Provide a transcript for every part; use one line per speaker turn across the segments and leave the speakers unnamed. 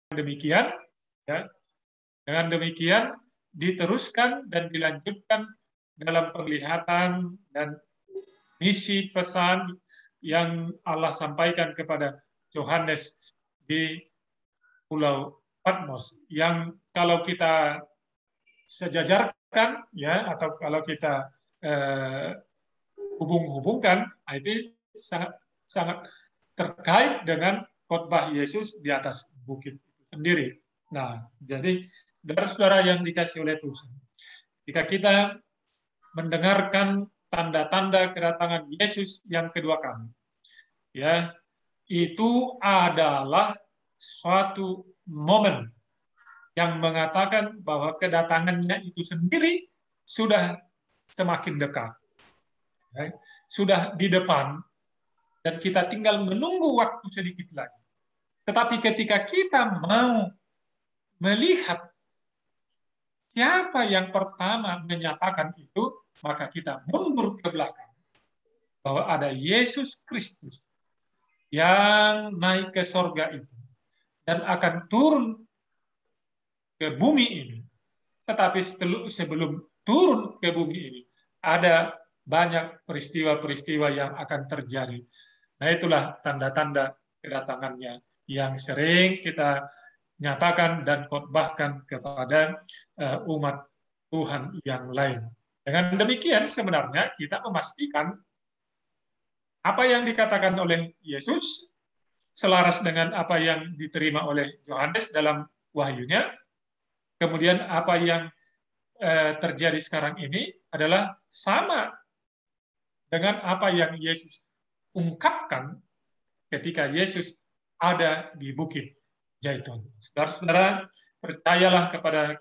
demikian, ya, dengan demikian diteruskan dan dilanjutkan dalam penglihatan dan misi pesan yang Allah sampaikan kepada Yohanes di Pulau Patmos, yang kalau kita sejajarkan, ya, atau kalau kita hubung-hubungkan, itu sangat sangat terkait dengan khotbah Yesus di atas bukit itu sendiri. Nah, jadi saudara-saudara yang dikasih oleh Tuhan, jika kita mendengarkan tanda-tanda kedatangan Yesus yang kedua kali, ya, itu adalah suatu momen yang mengatakan bahwa kedatangannya itu sendiri sudah semakin dekat, ya, sudah di depan, dan kita tinggal menunggu waktu sedikit lagi. Tetapi ketika kita mau melihat siapa yang pertama menyatakan itu, maka kita mundur ke belakang. Bahwa ada Yesus Kristus yang naik ke sorga itu dan akan turun ke bumi ini. Tetapi sebelum turun ke bumi ini, ada banyak peristiwa-peristiwa yang akan terjadi. Nah, itulah tanda-tanda kedatangannya yang sering kita nyatakan dan khotbahkan kepada umat Tuhan yang lain. Dengan demikian sebenarnya kita memastikan apa yang dikatakan oleh Yesus selaras dengan apa yang diterima oleh Yohanes dalam wahyunya. Kemudian apa yang terjadi sekarang ini adalah sama dengan apa yang Yesus ungkapkan ketika Yesus ada di Bukit Zaitun. Saudara-saudara, percayalah kepada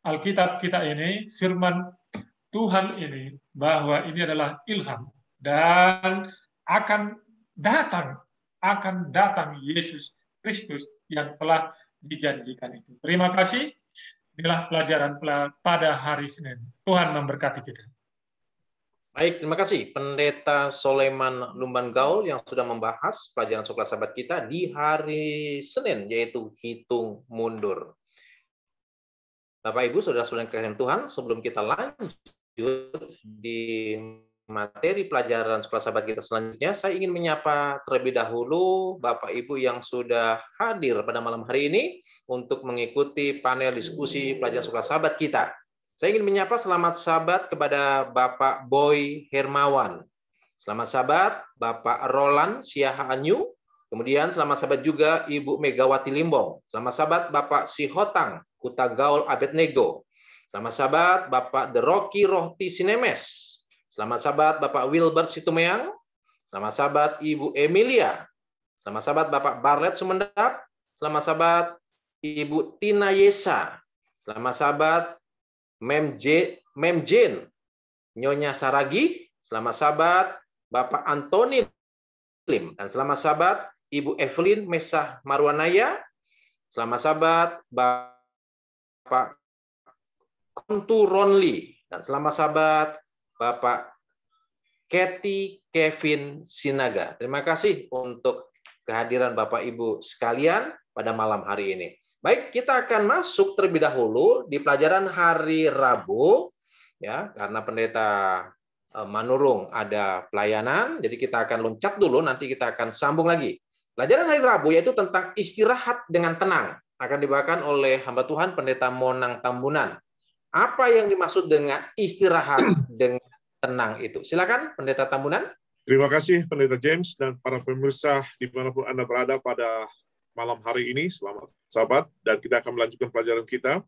Alkitab kita ini, firman Tuhan ini, bahwa ini adalah ilham dan akan datang Yesus Kristus yang telah dijanjikan itu. Terima kasih. Inilah pelajaran pada hari Senin. Tuhan memberkati kita.
Baik, terima kasih Pendeta Soleman Lumban Gaul yang sudah membahas pelajaran Sekolah Sahabat kita di hari Senin, yaitu hitung mundur. Bapak Ibu, saudara-saudara yang dikasihi Tuhan, sebelum kita lanjut di materi pelajaran Sekolah Sahabat kita selanjutnya, saya ingin menyapa terlebih dahulu Bapak Ibu yang sudah hadir pada malam hari ini untuk mengikuti panel diskusi pelajaran Sekolah Sahabat kita. Saya ingin menyapa selamat sahabat kepada Bapak Boy Hermawan. Selamat sahabat Bapak Roland Siahaanyu. Kemudian selamat sahabat juga Ibu Megawati Limbong. Selamat sahabat Bapak Sihotang Kuta Gaul Abednego. Selamat sahabat Bapak Deroki Rohti Sinemes. Selamat sahabat Bapak Wilbert Situmeang. Selamat sahabat Ibu Emilia. Selamat sahabat Bapak Barlet Sumendap. Selamat sahabat Ibu Tina Yesa. Selamat sahabat Mem Jane, Nyonya Saragi, selamat sahabat Bapak Antoni Lim, dan selamat sahabat Ibu Evelyn Mesah Marwanaya, selamat sahabat Bapak Kontu Ronli, dan selamat sahabat Bapak Kathy Kevin Sinaga. Terima kasih untuk kehadiran Bapak Ibu sekalian pada malam hari ini. Baik, kita akan masuk terlebih dahulu di pelajaran hari Rabu, ya, karena Pendeta Manurung ada pelayanan, jadi kita akan loncat dulu, nanti kita akan sambung lagi. Pelajaran hari Rabu yaitu tentang istirahat dengan tenang, akan dibawakan oleh hamba Tuhan Pendeta Monang Tambunan. Apa yang dimaksud dengan istirahat dengan tenang itu? Silakan Pendeta Tambunan.
Terima kasih Pendeta James dan para pemirsa dimanapun Anda berada pada malam hari ini. Selamat sahabat, dan kita akan melanjutkan pelajaran kita.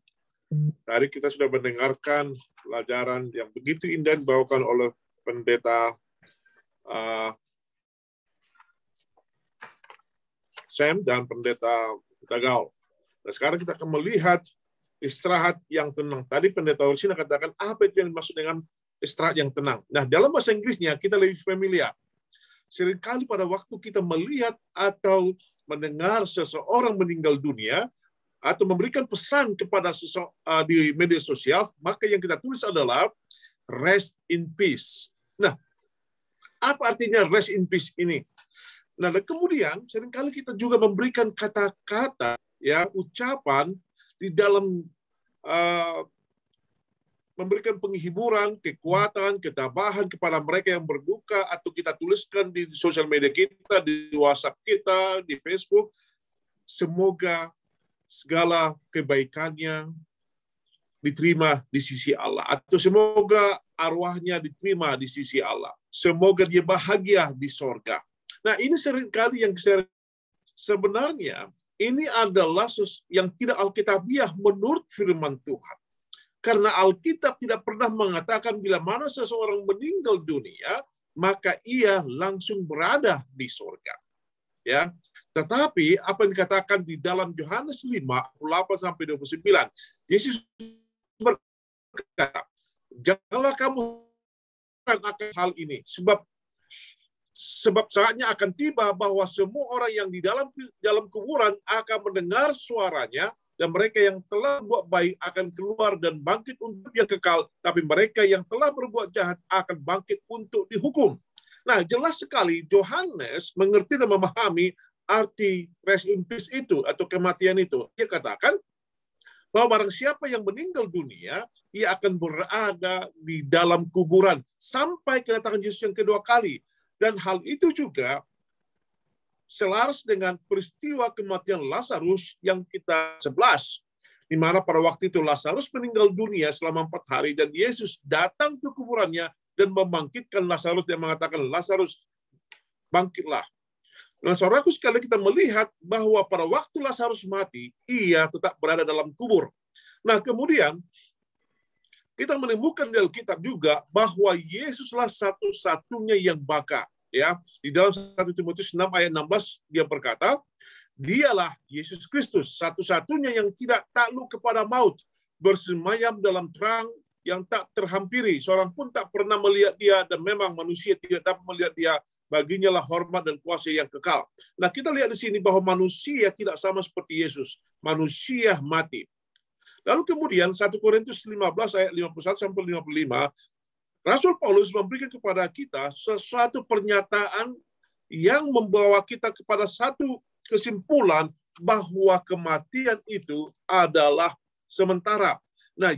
Tadi kita sudah mendengarkan pelajaran yang begitu indah dibawakan oleh Pendeta Sam dan Pendeta Gaul. Nah, sekarang kita akan melihat istirahat yang tenang. Tadi Pendeta Orsina katakan apa itu yang dimaksud dengan istirahat yang tenang. Nah, dalam bahasa Inggrisnya kita lebih familiar. Seringkali pada waktu kita melihat atau mendengar seseorang meninggal dunia atau memberikan pesan kepada di media sosial, maka yang kita tulis adalah rest in peace. Nah, apa artinya rest in peace ini? Nah, dan kemudian seringkali kita juga memberikan kata-kata ya ucapan di dalam memberikan penghiburan, kekuatan, ketabahan kepada mereka yang berduka, atau kita tuliskan di sosial media kita, di WhatsApp kita, di Facebook. Semoga segala kebaikannya diterima di sisi Allah, atau semoga arwahnya diterima di sisi Allah. Semoga dia bahagia di sorga. Nah, ini seringkali yang sebenarnya ini adalah yang tidak alkitabiah menurut firman Tuhan. Karena Alkitab tidak pernah mengatakan bila mana seseorang meninggal dunia, maka ia langsung berada di sorga. Ya, tetapi apa yang dikatakan di dalam Yohanes 5, 8-29, Yesus berkata, janganlah kamu akan hal ini, sebab saatnya akan tiba bahwa semua orang yang di dalam kuburan akan mendengar suaranya, dan mereka yang telah berbuat baik akan keluar dan bangkit untuk yang kekal, tapi mereka yang telah berbuat jahat akan bangkit untuk dihukum. Nah, jelas sekali Yohanes mengerti dan memahami arti rest in peace itu, atau kematian itu. Dia katakan bahwa barang siapa yang meninggal dunia, ia akan berada di dalam kuburan sampai kedatangan Yesus yang kedua kali. Dan hal itu juga selaras dengan peristiwa kematian Lazarus yang kita 11, di mana pada waktu itu Lazarus meninggal dunia selama 4 hari, dan Yesus datang ke kuburannya dan membangkitkan Lazarus, dan mengatakan, Lazarus, bangkitlah. Nah, saudaraku sekalian, kita melihat bahwa pada waktu Lazarus mati, ia tetap berada dalam kubur. Nah, kemudian kita menemukan di Alkitab juga bahwa Yesuslah satu-satunya yang baka. Ya, di dalam 1 Timotius 6 ayat 16 dia berkata, dialah Yesus Kristus, satu-satunya yang tidak takluk kepada maut, bersemayam dalam terang yang tak terhampiri. Seorang pun tak pernah melihat dia, dan memang manusia tidak dapat melihat dia. Baginya lah hormat dan kuasa yang kekal. Nah, kita lihat di sini bahwa manusia tidak sama seperti Yesus. Manusia mati. Lalu kemudian 1 Korintus 15 ayat 51-55, Rasul Paulus memberikan kepada kita sesuatu pernyataan yang membawa kita kepada satu kesimpulan bahwa kematian itu adalah sementara. Nah,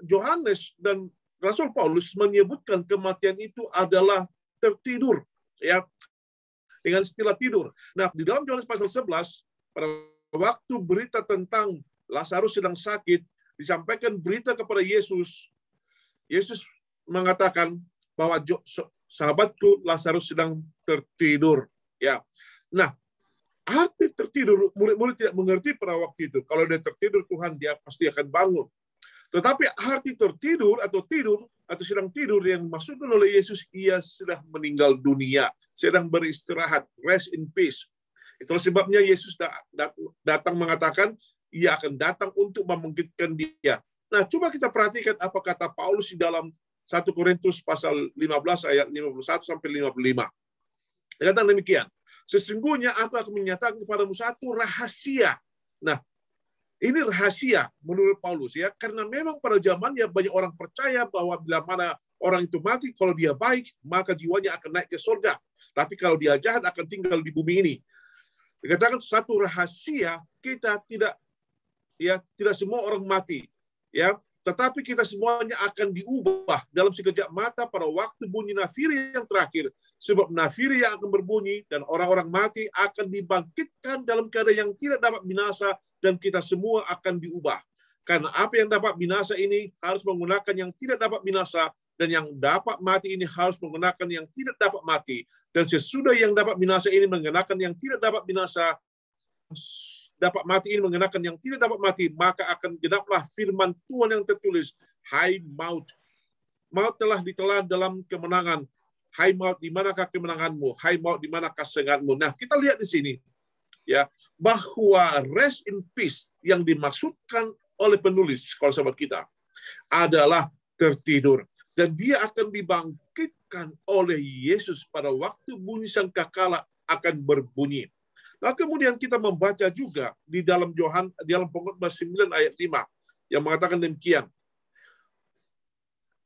Yohanes dan Rasul Paulus menyebutkan kematian itu adalah tertidur, ya, dengan istilah tidur. Nah, di dalam Yohanes pasal 11, pada waktu berita tentang Lazarus sedang sakit, disampaikan berita kepada Yesus. Yesus mengatakan bahwa sahabatku Lazarus sedang tertidur. Ya, nah, arti tertidur, murid-murid tidak mengerti pada waktu itu. Kalau dia tertidur, Tuhan, dia pasti akan bangun. Tetapi arti tertidur atau tidur atau sedang tidur yang dimaksudkan oleh Yesus, ia sudah meninggal dunia, sedang beristirahat, rest in peace. Itulah sebabnya Yesus datang mengatakan, ia akan datang untuk membangkitkan dia. Nah, coba kita perhatikan apa kata Paulus di dalam 1 Korintus pasal 15 ayat 51-55. Dia kata demikian, sesungguhnya aku akan menyatakan kepadamu satu rahasia. Nah, ini rahasia menurut Paulus, ya, karena memang pada zamannya banyak orang percaya bahwa bila mana orang itu mati, kalau dia baik, maka jiwanya akan naik ke surga. Tapi kalau dia jahat, akan tinggal di bumi ini. Dikatakan satu rahasia, kita tidak semua orang mati, ya, tetapi kita semuanya akan diubah dalam sekejap mata pada waktu bunyi nafiri yang terakhir. Sebab nafiri yang akan berbunyi dan orang-orang mati akan dibangkitkan dalam keadaan yang tidak dapat binasa, dan kita semua akan diubah. Karena apa yang dapat binasa ini harus menggunakan yang tidak dapat binasa, dan yang dapat mati ini harus menggunakan yang tidak dapat mati. Dan sesudah yang dapat binasa ini mengenakan yang tidak dapat binasa, dapat mati ini mengenakan yang tidak dapat mati, maka akan genaplah firman Tuhan yang tertulis, hai maut, maut telah ditelan dalam kemenangan. Hai maut, di manakah kemenanganmu? Hai maut, di manakah sengatmu? Nah, kita lihat di sini, ya, bahwa rest in peace yang dimaksudkan oleh penulis, kalau sahabat kita, adalah tertidur. Dan dia akan dibangkitkan oleh Yesus pada waktu bunyi sangkakala akan berbunyi. Nah, kemudian kita membaca juga di dalam Pengkhotbah 9 ayat 5 yang mengatakan demikian.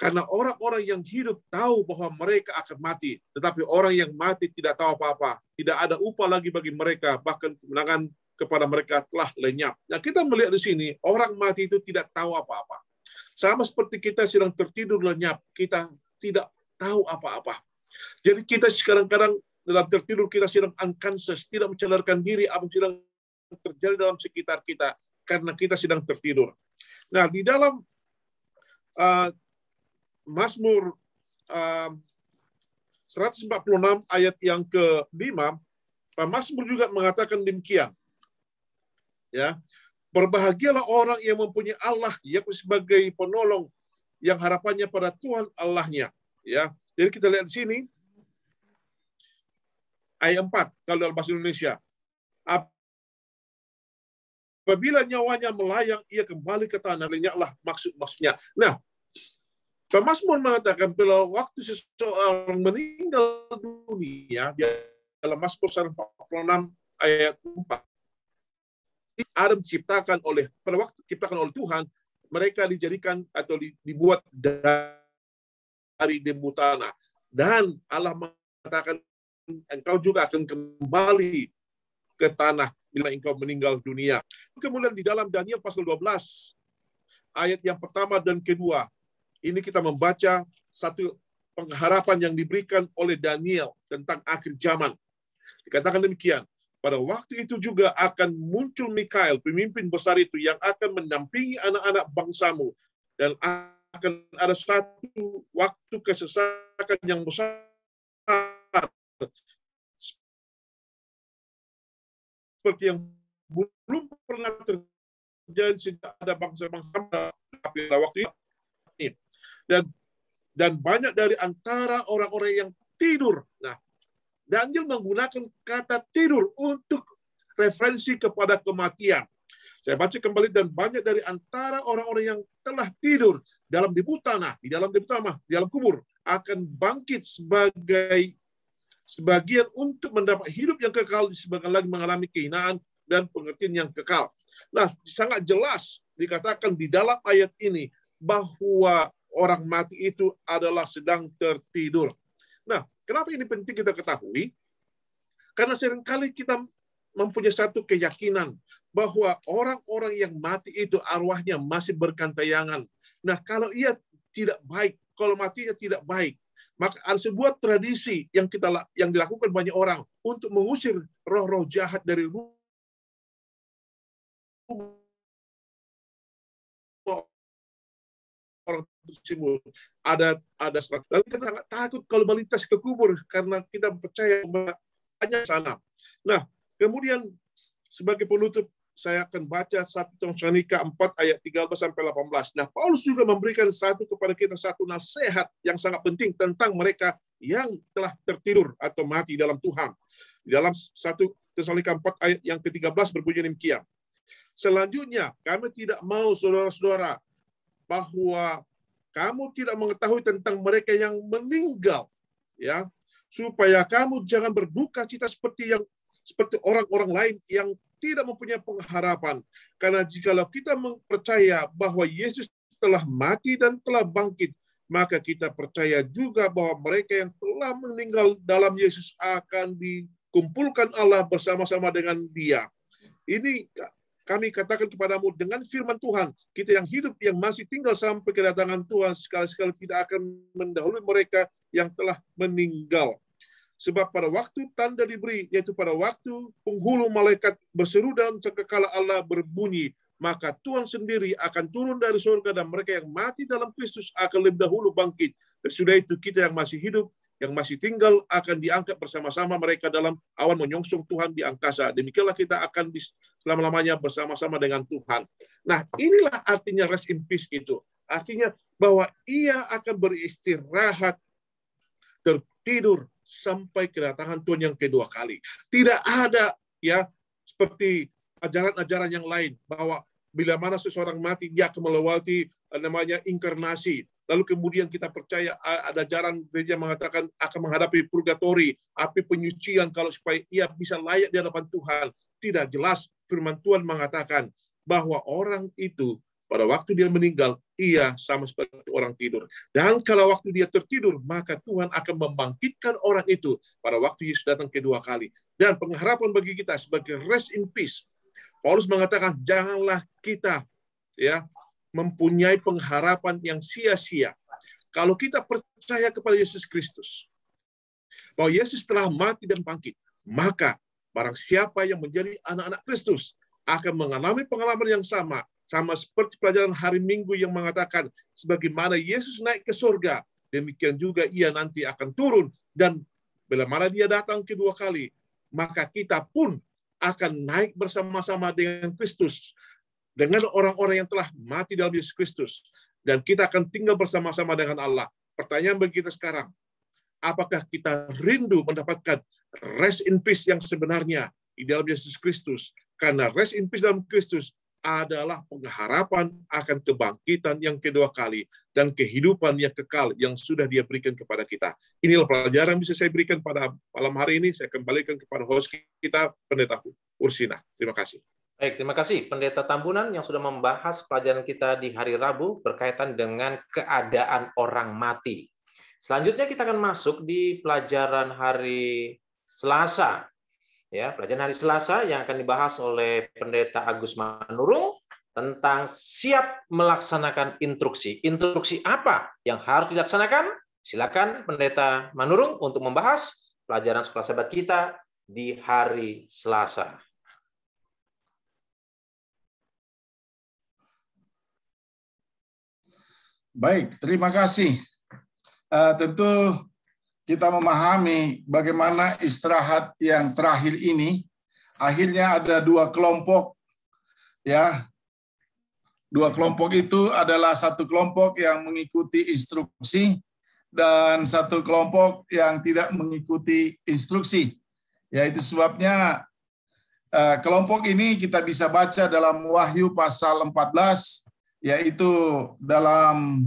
Karena orang-orang yang hidup tahu bahwa mereka akan mati, tetapi orang yang mati tidak tahu apa-apa. Tidak ada upah lagi bagi mereka, bahkan kemenangan kepada mereka telah lenyap. Nah, kita melihat di sini, orang mati itu tidak tahu apa-apa. Sama seperti kita sedang tertidur lenyap, kita tidak tahu apa-apa. Jadi kita kadang-kadang dalam tertidur kita sedang unconscious, tidak mencadarkan diri apa yang sedang terjadi dalam sekitar kita karena kita sedang tertidur. Nah, di dalam Mazmur 146 ayat yang ke-5, Mazmur juga mengatakan demikian. Ya, berbahagialah orang yang mempunyai Allah yang sebagai penolong, yang harapannya pada Tuhan Allahnya. Ya, jadi kita lihat di sini ayat 4 kalau dalam bahasa Indonesia. Apabila nyawanya melayang, ia kembali ke tanah, lenyaplah maksudnya. Nah, Mazmur mengatakan bila waktu seseorang meninggal dunia, dalam Mazmur 146 ayat 4, Adam diciptakan pada waktu diciptakan oleh Tuhan, mereka dijadikan atau dibuat dari debu tanah. Dan Allah mengatakan, engkau juga akan kembali ke tanah bila engkau meninggal dunia. Kemudian di dalam Daniel pasal 12, ayat yang pertama dan kedua, ini kita membaca satu pengharapan yang diberikan oleh Daniel tentang akhir zaman. Dikatakan demikian, pada waktu itu juga akan muncul Mikael, pemimpin besar itu, yang akan mendampingi anak-anak bangsamu, dan akan ada satu waktu kesesakan yang besar seperti yang belum pernah terjadi sejak ada bangsa-bangsa pada waktu itu. Dan banyak dari antara orang-orang yang tidur. Nah, Daniel menggunakan kata tidur untuk referensi kepada kematian. Saya baca kembali, dan banyak dari antara orang-orang yang telah tidur dalam debu tanah, di dalam kubur, akan bangkit sebagian untuk mendapat hidup yang kekal, sebagian lagi mengalami kehinaan dan pengertian yang kekal. Nah, sangat jelas dikatakan di dalam ayat ini bahwa orang mati itu adalah sedang tertidur. Nah, kenapa ini penting kita ketahui? Karena seringkali kita mempunyai satu keyakinan bahwa orang-orang yang mati itu arwahnya masih bergantayangan. Nah, kalau ia tidak baik, kalau matinya tidak baik, maka ada sebuah tradisi yang dilakukan banyak orang untuk mengusir roh-roh jahat dari rumah orang tersebut. Ada lalu kita sangat takut kalau melintas ke kubur karena kita percaya banyak sana. Nah, kemudian sebagai penutup saya akan baca 1 Tesalonika 4 ayat 13 sampai 18. Nah, Paulus juga memberikan kepada kita satu nasihat yang sangat penting tentang mereka yang telah tertidur atau mati dalam Tuhan. Di dalam 1 Tesalonika 4 ayat yang ke-13 berbunyi demikian. Selanjutnya, kami tidak mau saudara-saudara bahwa kamu tidak mengetahui tentang mereka yang meninggal, ya, supaya kamu jangan berduka cita seperti orang-orang lain yang tidak mempunyai pengharapan. Karena jikalau kita percaya bahwa Yesus telah mati dan telah bangkit, maka kita percaya juga bahwa mereka yang telah meninggal dalam Yesus akan dikumpulkan Allah bersama-sama dengan Dia. Ini kami katakan kepadamu dengan firman Tuhan, kita yang hidup, yang masih tinggal sampai kedatangan Tuhan, sekali-sekali tidak akan mendahului mereka yang telah meninggal. Sebab pada waktu tanda diberi, yaitu pada waktu penghulu malaikat berseru dan cakakala Allah berbunyi, maka Tuhan sendiri akan turun dari surga dan mereka yang mati dalam Kristus akan lebih dahulu bangkit. Dan sudah itu kita yang masih hidup, yang masih tinggal akan diangkat bersama-sama mereka dalam awan menyongsong Tuhan di angkasa. Demikianlah kita akan selama-lamanya bersama-sama dengan Tuhan. Nah, inilah artinya rest in peace itu. Artinya bahwa ia akan beristirahat, tertidur sampai kedatangan Tuhan yang kedua kali. Tidak ada ya seperti ajaran-ajaran yang lain bahwa bila mana seseorang mati dia akan melewati namanya inkarnasi. Lalu kemudian kita percaya ada ajaran gereja mengatakan akan menghadapi purgatori, api penyucian kalau supaya ia bisa layak di hadapan Tuhan. Tidak jelas firman Tuhan mengatakan bahwa orang itu pada waktu dia meninggal, ia sama seperti orang tidur. Dan kalau waktu dia tertidur, maka Tuhan akan membangkitkan orang itu pada waktu Yesus datang kedua kali. Dan pengharapan bagi kita sebagai rest in peace, Paulus mengatakan, janganlah kita ya mempunyai pengharapan yang sia-sia. Kalau kita percaya kepada Yesus Kristus, bahwa Yesus telah mati dan bangkit, maka barang siapa yang menjadi anak-anak Kristus akan mengalami pengalaman yang sama seperti pelajaran hari Minggu yang mengatakan, sebagaimana Yesus naik ke surga, demikian juga ia nanti akan turun, dan bila mana dia datang kedua kali, maka kita pun akan naik bersama-sama dengan Kristus, dengan orang-orang yang telah mati dalam Yesus Kristus, dan kita akan tinggal bersama-sama dengan Allah. Pertanyaan bagi kita sekarang, apakah kita rindu mendapatkan rest in peace yang sebenarnya di dalam Yesus Kristus? Karena rest in peace dalam Kristus adalah pengharapan akan kebangkitan yang kedua kali dan kehidupan yang kekal yang sudah Dia berikan kepada kita. Inilah pelajaran yang bisa saya berikan pada malam hari ini. Saya kembalikan kepada host kita, Pendeta Ursina. Terima kasih.
Baik, terima kasih Pendeta Tambunan yang sudah membahas pelajaran kita di hari Rabu berkaitan dengan keadaan orang mati. Selanjutnya kita akan masuk di pelajaran hari Selasa. Ya, pelajaran hari Selasa yang akan dibahas oleh Pendeta Agus Manurung tentang siap melaksanakan instruksi. Instruksi apa yang harus dilaksanakan? Silakan Pendeta Manurung untuk membahas pelajaran sekolah sahabat kita di hari Selasa.
Baik, terima kasih. Tentu kita memahami bagaimana istirahat yang terakhir ini akhirnya ada dua kelompok, ya. Dua kelompok itu adalah satu kelompok yang mengikuti instruksi dan satu kelompok yang tidak mengikuti instruksi. Yaitu sebabnya kelompok ini kita bisa baca dalam Wahyu pasal 14, yaitu dalam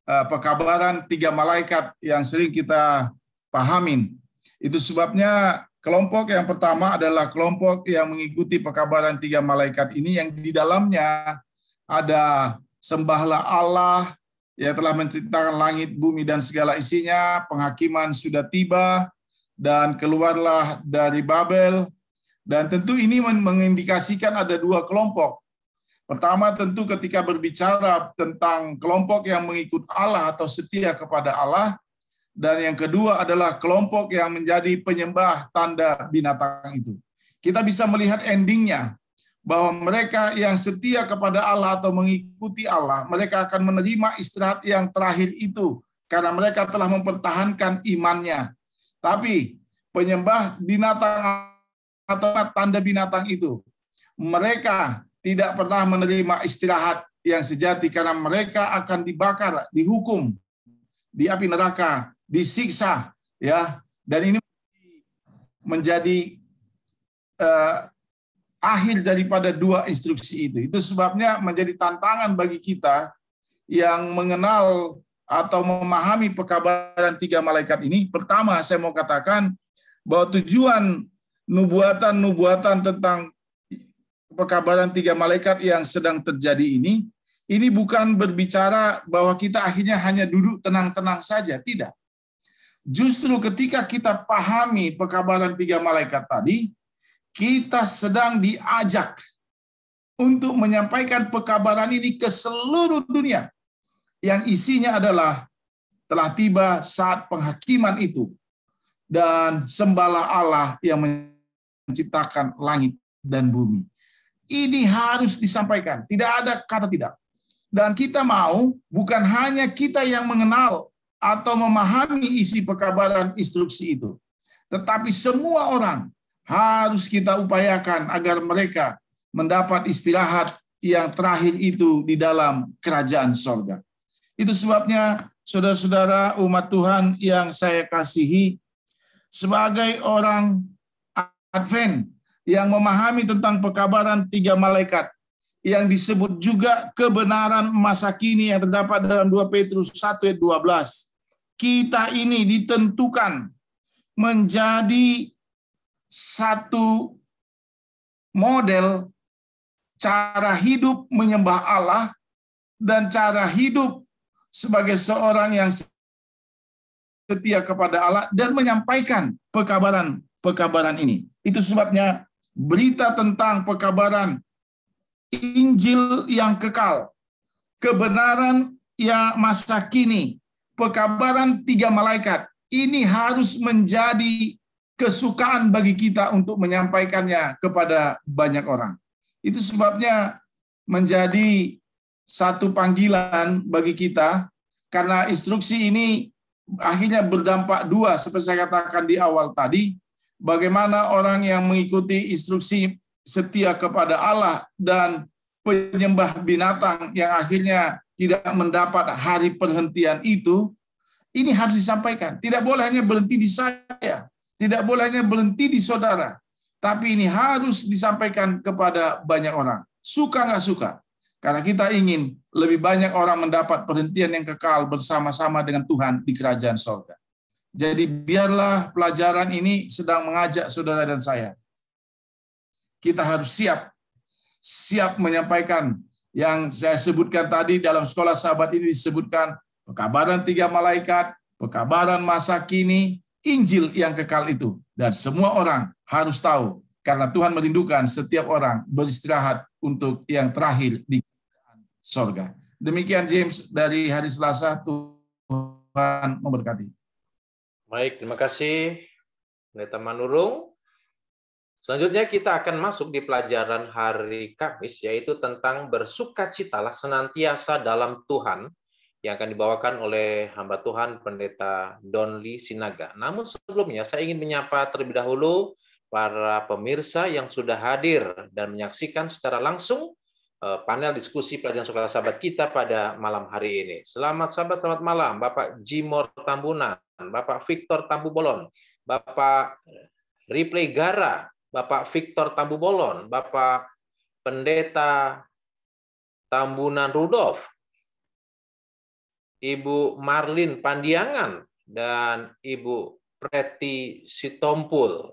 pekabaran 3 malaikat yang sering kita pahamin. Itu sebabnya kelompok yang pertama adalah kelompok yang mengikuti pekabaran 3 malaikat ini yang di dalamnya ada sembahlah Allah yang telah menciptakan langit, bumi, dan segala isinya, penghakiman sudah tiba, dan keluarlah dari Babel. Dan tentu ini mengindikasikan ada dua kelompok. Pertama tentu ketika berbicara tentang kelompok yang mengikut Allah atau setia kepada Allah, dan yang kedua adalah kelompok yang menjadi penyembah tanda binatang itu. Kita bisa melihat endingnya, bahwa mereka yang setia kepada Allah atau mengikuti Allah, mereka akan menerima istirahat yang terakhir itu, karena mereka telah mempertahankan imannya. Tapi penyembah binatang atau tanda binatang itu, mereka tidak pernah menerima istirahat yang sejati karena mereka akan dibakar, dihukum di api neraka, disiksa, ya. Dan ini menjadi akhir daripada dua instruksi itu. Itu sebabnya menjadi tantangan bagi kita yang mengenal atau memahami pekabaran 3 malaikat ini. Pertama, saya mau katakan bahwa tujuan nubuatan tentang pekabaran 3 malaikat yang sedang terjadi ini bukan berbicara bahwa kita akhirnya hanya duduk tenang-tenang saja, tidak. Justru ketika kita pahami pekabaran 3 malaikat tadi, kita sedang diajak untuk menyampaikan pekabaran ini ke seluruh dunia, yang isinya adalah telah tiba saat penghakiman itu, dan sembahlah Allah yang menciptakan langit dan bumi. Ini harus disampaikan, tidak ada kata tidak. Dan kita mau bukan hanya kita yang mengenal atau memahami isi pekabaran instruksi itu, tetapi semua orang harus kita upayakan agar mereka mendapat istirahat yang terakhir itu di dalam kerajaan sorga. Itu sebabnya saudara-saudara umat Tuhan yang saya kasihi, sebagai orang Advent yang memahami tentang pekabaran 3 malaikat, yang disebut juga kebenaran masa kini yang terdapat dalam 2 Petrus 1 ayat 12. Kita ini ditentukan menjadi satu model cara hidup menyembah Allah dan cara hidup sebagai seorang yang setia kepada Allah dan menyampaikan pekabaran ini. Itu sebabnya berita tentang pekabaran Injil yang kekal, kebenaran yang masa kini, pekabaran 3 malaikat. Ini harus menjadi kesukaan bagi kita untuk menyampaikannya kepada banyak orang. Itu sebabnya menjadi satu panggilan bagi kita, karena instruksi ini akhirnya berdampak 2, seperti saya katakan di awal tadi, bagaimana orang yang mengikuti instruksi setia kepada Allah dan penyembah binatang yang akhirnya tidak mendapat hari perhentian itu, ini harus disampaikan. Tidak boleh hanya berhenti di saya, tidak boleh hanya berhenti di saudara, tapi ini harus disampaikan kepada banyak orang. Suka nggak suka, karena kita ingin lebih banyak orang mendapat perhentian yang kekal bersama-sama dengan Tuhan di kerajaan surga. Jadi biarlah pelajaran ini sedang mengajak saudara dan saya. Kita harus siap menyampaikan yang saya sebutkan tadi. Dalam sekolah sahabat ini disebutkan pekabaran 3 malaikat, pekabaran masa kini, Injil yang kekal itu. Dan semua orang harus tahu, karena Tuhan merindukan setiap orang beristirahat untuk yang terakhir di surga. Demikian James dari hari Selasa. Tuhan memberkati.
Baik, terima kasih Pendeta Manurung. Selanjutnya kita akan masuk di pelajaran hari Kamis, yaitu tentang bersukacitalah senantiasa dalam Tuhan, yang akan dibawakan oleh hamba Tuhan Pendeta Donli Sinaga. Namun sebelumnya saya ingin menyapa terlebih dahulu para pemirsa yang sudah hadir dan menyaksikan secara langsung panel diskusi pelajaran sekolah sahabat kita pada malam hari ini. Selamat malam Bapak Jimor Tambunan, Bapak Victor Tambubolon, Bapak Ripley Gara, Bapak Victor Tambubolon, Bapak Pendeta Tambunan Rudolf, Ibu Marlin Pandiangan, dan Ibu Preti Sitompul.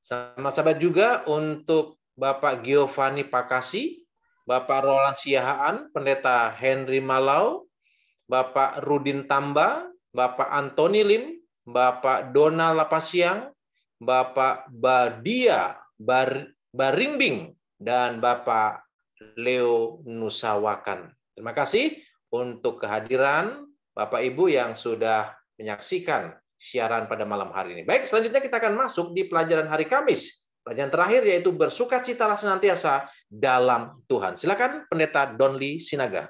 Selamat sahabat juga untuk Bapak Giovanni Pakasi, Bapak Roland Siahaan, Pendeta Henry Malau, Bapak Rudin Tamba, Bapak Antoni Lim, Bapak Donald Lapasiang, Bapak Badia Baringbing, dan Bapak Leo Nusawakan. Terima kasih untuk kehadiran Bapak Ibu yang sudah menyaksikan siaran pada malam hari ini. Baik, selanjutnya kita akan masuk di pelajaran hari Kamis. Pelajaran terakhir yaitu bersukacitalah senantiasa dalam Tuhan. Silakan Pendeta Donli Sinaga.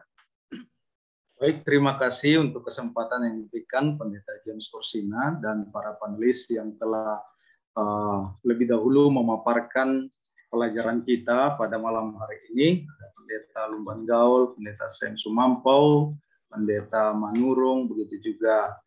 Baik, terima kasih untuk kesempatan yang diberikan Pendeta James Orsina dan para panelis yang telah lebih dahulu memaparkan pelajaran kita pada malam hari ini. Pendeta Lumban Gaul, Pendeta Sam Sumampau, Pendeta Manurung, begitu juga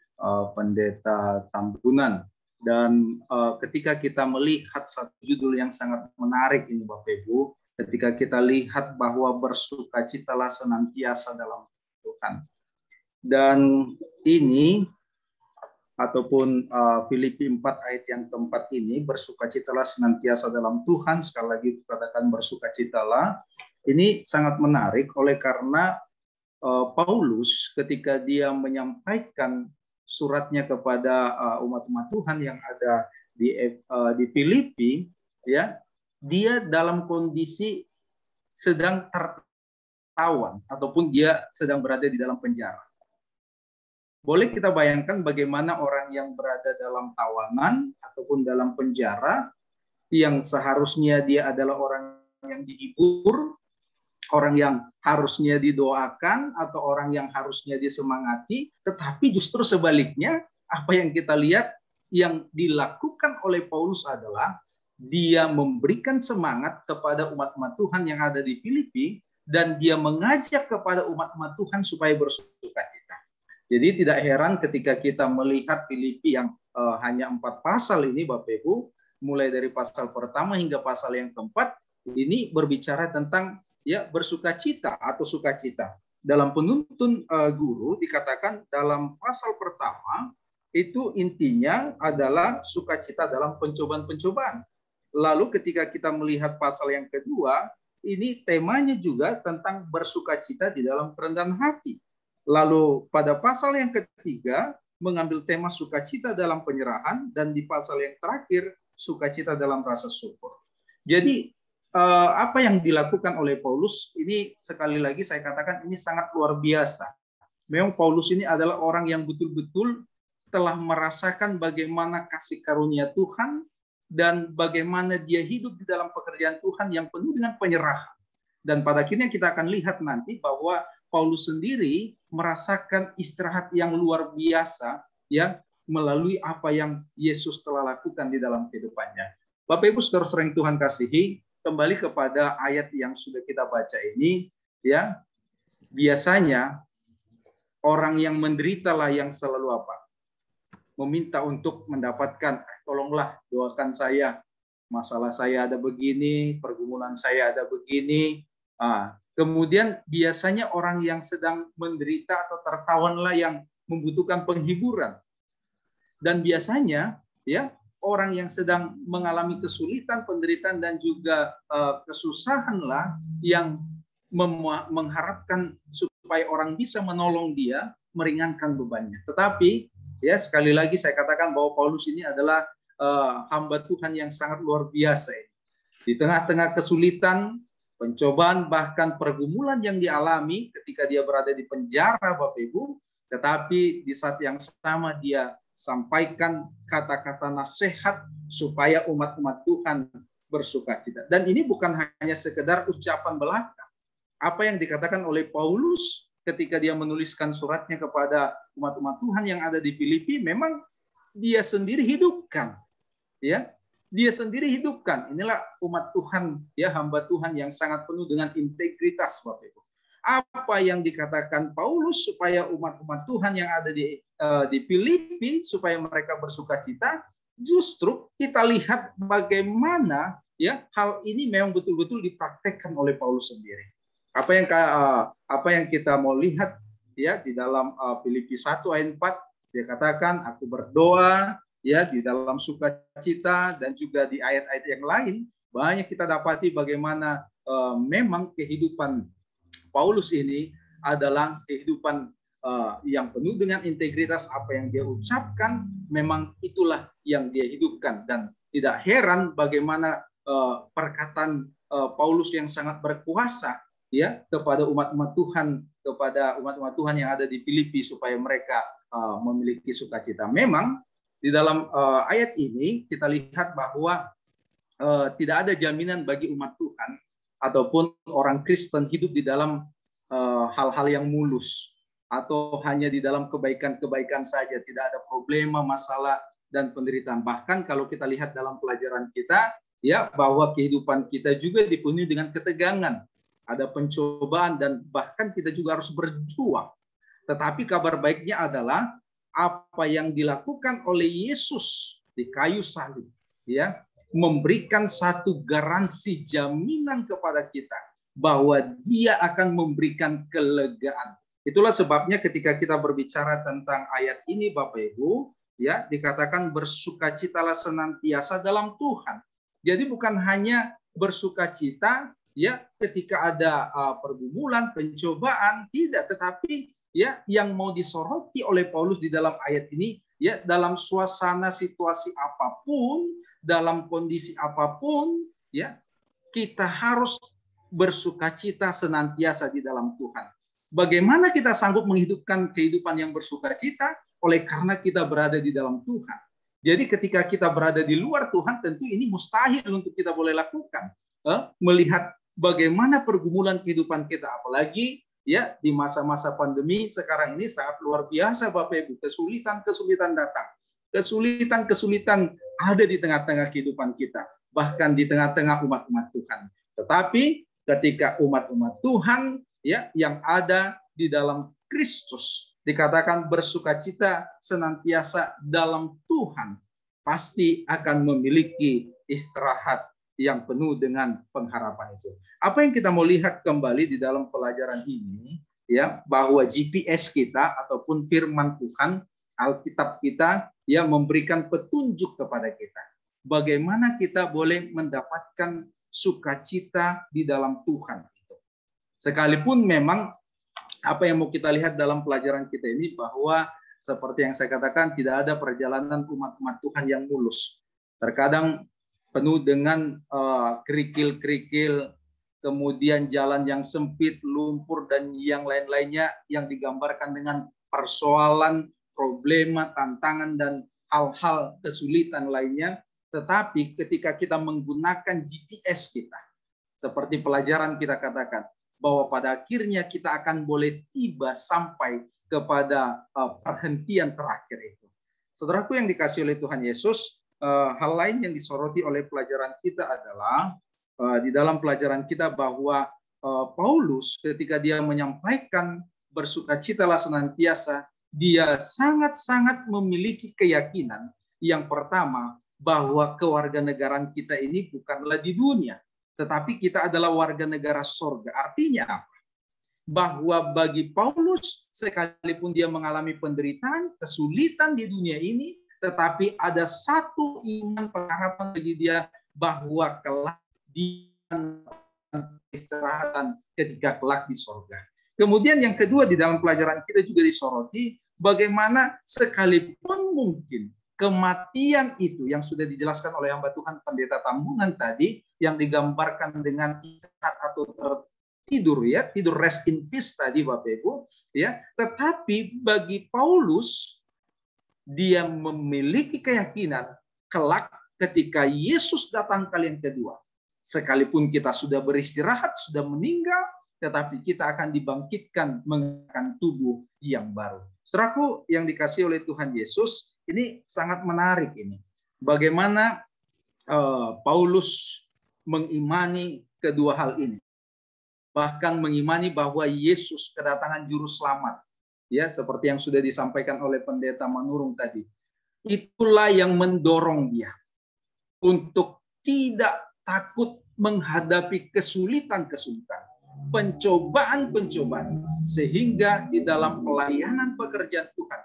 Pendeta Tambunan. Dan ketika kita melihat satu judul yang sangat menarik ini Bapak Ibu, ketika kita lihat bahwa bersukacitalah senantiasa dalam Tuhan. Dan ini ataupun Filipi 4 ayat yang keempat ini, bersukacitalah senantiasa dalam Tuhan, sekali lagi katakan bersukacitalah, ini sangat menarik oleh karena Paulus ketika dia menyampaikan suratnya kepada umat-umat Tuhan yang ada di Filipi, ya, dia dalam kondisi sedang tertawan ataupun dia sedang berada di dalam penjara. Boleh kita bayangkan bagaimana orang yang berada dalam tawanan ataupun dalam penjara yang seharusnya dia adalah orang yang dihibur, orang yang harusnya didoakan atau orang yang harusnya disemangati, tetapi justru sebaliknya apa yang kita lihat yang dilakukan oleh Paulus adalah dia memberikan semangat kepada umat-umat Tuhan yang ada di Filipi dan dia mengajak kepada umat-umat Tuhan supaya bersukacita. Jadi tidak heran ketika kita melihat Filipi yang hanya 4 pasal ini Bapak Ibu, mulai dari pasal pertama hingga pasal yang keempat, ini berbicara tentang ya bersukacita atau sukacita. Dalam penuntun guru dikatakan dalam pasal pertama itu intinya adalah sukacita dalam pencobaan-pencobaan. Lalu ketika kita melihat pasal yang kedua, ini temanya juga tentang bersukacita di dalam kerendahan hati. Lalu pada pasal yang ketiga mengambil tema sukacita dalam penyerahan, dan di pasal yang terakhir sukacita dalam rasa syukur. Jadi apa yang dilakukan oleh Paulus ini sekali lagi saya katakan ini sangat luar biasa. Memang Paulus ini adalah orang yang betul-betul telah merasakan bagaimana kasih karunia Tuhan dan bagaimana dia hidup di dalam pekerjaan Tuhan yang penuh dengan penyerahan. Dan pada akhirnya kita akan lihat nanti bahwa Paulus sendiri merasakan istirahat yang luar biasa ya melalui apa yang Yesus telah lakukan di dalam kehidupannya. Bapak Ibu saudara yang Tuhan kasihi, kembali kepada ayat yang sudah kita baca ini ya. Biasanya orang yang menderita lah yang selalu apa? Meminta untuk mendapatkan, tolonglah doakan saya, masalah saya ada begini, pergumulan saya ada begini. Kemudian biasanya orang yang sedang menderita atau tertawanlah yang membutuhkan penghiburan. Dan biasanya ya orang yang sedang mengalami kesulitan, penderitaan dan juga kesusahanlah yang mengharapkan supaya orang bisa menolong dia, meringankan bebannya. Tetapi ya sekali lagi saya katakan bahwa Paulus ini adalah hamba Tuhan yang sangat luar biasa. Di tengah-tengah kesulitan, pencobaan, bahkan pergumulan yang dialami ketika dia berada di penjara, Bapak Ibu, tetapi di saat yang sama dia sampaikan kata-kata nasihat supaya umat-umat Tuhan bersukacita. Dan ini bukan hanya sekedar ucapan belaka. Apa yang dikatakan oleh Paulus ketika dia menuliskan suratnya kepada umat-umat Tuhan yang ada di Filipi, memang dia sendiri hidupkan. Ya, dia sendiri hidupkan. Inilah umat Tuhan, ya hamba Tuhan yang sangat penuh dengan integritas, Bapak Ibu. Apa yang dikatakan Paulus supaya umat-umat Tuhan yang ada di Filipi supaya mereka bersukacita, justru kita lihat bagaimana ya hal ini memang betul-betul dipraktekkan oleh Paulus sendiri. Apa yang kita mau lihat ya di dalam Filipi 1 ayat 4 dia katakan aku berdoa ya di dalam sukacita, dan juga di ayat-ayat yang lain banyak kita dapati bagaimana memang kehidupan Paulus ini adalah kehidupan yang penuh dengan integritas. Apa yang dia ucapkan memang itulah yang dia hidupkan, dan tidak heran bagaimana perkataan Paulus yang sangat berkuasa ya kepada umat-umat Tuhan yang ada di Filipi supaya mereka memiliki sukacita. Memang di dalam ayat ini kita lihat bahwa tidak ada jaminan bagi umat Tuhan ataupun orang Kristen hidup di dalam hal-hal yang mulus atau hanya di dalam kebaikan-kebaikan saja, tidak ada problema, masalah dan penderitaan. Bahkan kalau kita lihat dalam pelajaran kita ya bahwa kehidupan kita juga dipenuhi dengan ketegangan. Ada pencobaan dan bahkan kita juga harus berjuang. Tetapi kabar baiknya adalah apa yang dilakukan oleh Yesus di kayu salib, ya, memberikan satu garansi jaminan kepada kita bahwa Dia akan memberikan kelegaan. Itulah sebabnya ketika kita berbicara tentang ayat ini, Bapak Ibu, ya, dikatakan bersukacitalah senantiasa dalam Tuhan. Jadi bukan hanya bersukacita ya ketika ada pergumulan, pencobaan, tidak, tetapi ya yang mau disoroti oleh Paulus di dalam ayat ini ya dalam suasana situasi apapun, dalam kondisi apapun ya kita harus bersukacita senantiasa di dalam Tuhan. Bagaimana kita sanggup menghidupkan kehidupan yang bersukacita? Oleh karena kita berada di dalam Tuhan. Jadi ketika kita berada di luar Tuhan, tentu ini mustahil untuk kita boleh lakukan. Melihat bagaimana pergumulan kehidupan kita, apalagi ya di masa-masa pandemi sekarang ini sangat luar biasa, Bapak Ibu. Kesulitan-kesulitan datang, kesulitan-kesulitan ada di tengah-tengah kehidupan kita, bahkan di tengah-tengah umat-umat Tuhan. Tetapi ketika umat-umat Tuhan ya yang ada di dalam Kristus dikatakan bersukacita senantiasa dalam Tuhan, pasti akan memiliki istirahat yang penuh dengan pengharapan itu. Apa yang kita mau lihat kembali di dalam pelajaran ini ya, bahwa GPS kita ataupun firman Tuhan, Alkitab kita ya memberikan petunjuk kepada kita bagaimana kita boleh mendapatkan sukacita di dalam Tuhan. Sekalipun memang apa yang mau kita lihat dalam pelajaran kita ini bahwa seperti yang saya katakan tidak ada perjalanan umat-umat Tuhan yang mulus. Terkadang penuh dengan kerikil-kerikil, kemudian jalan yang sempit, lumpur, dan yang lain-lainnya yang digambarkan dengan persoalan, problema, tantangan, dan hal-hal kesulitan lainnya. Tetapi ketika kita menggunakan GPS kita, seperti pelajaran kita katakan, bahwa pada akhirnya kita akan boleh tiba sampai kepada perhentian terakhir itu. Saudaraku yang dikasihi oleh Tuhan Yesus, hal lain yang disoroti oleh pelajaran kita adalah di dalam pelajaran kita bahwa Paulus ketika dia menyampaikan bersukacitalah senantiasa, dia sangat-sangat memiliki keyakinan yang pertama bahwa kewarganegaraan kita ini bukanlah di dunia, tetapi kita adalah warga negara sorga. Artinya apa? Bahwa bagi Paulus, sekalipun dia mengalami penderitaan, kesulitan di dunia ini, tetapi ada satu iman pengharapan bagi dia bahwa kelak di istirahatan ketika kelak di sorga. Kemudian yang kedua di dalam pelajaran kita juga disoroti bagaimana sekalipun mungkin kematian itu yang sudah dijelaskan oleh hamba Tuhan Pendeta Tambungan tadi, yang digambarkan dengan istirahat atau tidur, ya, tidur rest in peace tadi Bapak Ibu, ya. Tetapi bagi Paulus, dia memiliki keyakinan kelak ketika Yesus datang kali yang kedua, sekalipun kita sudah beristirahat, sudah meninggal, tetapi kita akan dibangkitkan menggunakan tubuh yang baru. Saudaraku yang dikasihi oleh Tuhan Yesus, ini sangat menarik ini. Bagaimana Paulus mengimani kedua hal ini. Bahkan mengimani bahwa Yesus kedatangan juru selamat. Ya, seperti yang sudah disampaikan oleh Pendeta Manurung tadi. Itulah yang mendorong dia untuk tidak takut menghadapi kesulitan-kesulitan, pencobaan-pencobaan, sehingga di dalam pelayanan pekerjaan Tuhan,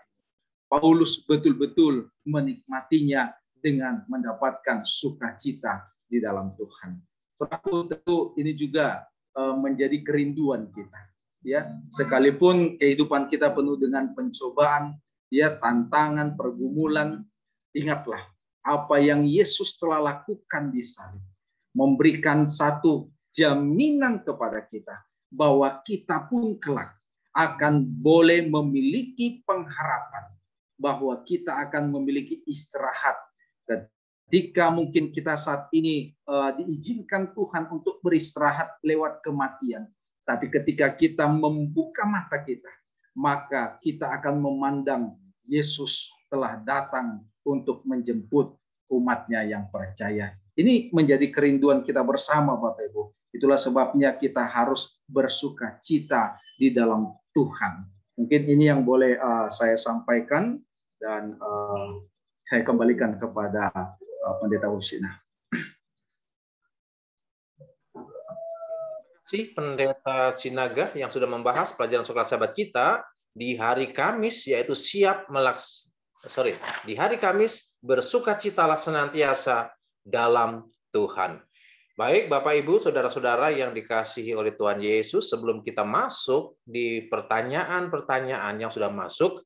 Paulus betul-betul menikmatinya dengan mendapatkan sukacita di dalam Tuhan. Tentu ini juga menjadi kerinduan kita. Ya, sekalipun kehidupan kita penuh dengan pencobaan, ya, tantangan, pergumulan, ingatlah apa yang Yesus telah lakukan di salib, memberikan satu jaminan kepada kita bahwa kita pun kelak akan boleh memiliki pengharapan bahwa kita akan memiliki istirahat ketika mungkin kita saat ini diizinkan Tuhan untuk beristirahat lewat kematian. Tapi ketika kita membuka mata kita, maka kita akan memandang Yesus telah datang untuk menjemput umatnya yang percaya. Ini menjadi kerinduan kita bersama Bapak Ibu. Itulah sebabnya kita harus bersuka cita di dalam Tuhan. Mungkin ini yang boleh saya sampaikan dan saya kembalikan kepada Pendeta Ursina.
Pendeta Sinaga yang sudah membahas pelajaran Soklat Sahabat kita di hari Kamis, yaitu di hari Kamis bersukacitalah senantiasa dalam Tuhan. Baik Bapak Ibu, saudara-saudara yang dikasihi oleh Tuhan Yesus, sebelum kita masuk di pertanyaan-pertanyaan yang sudah masuk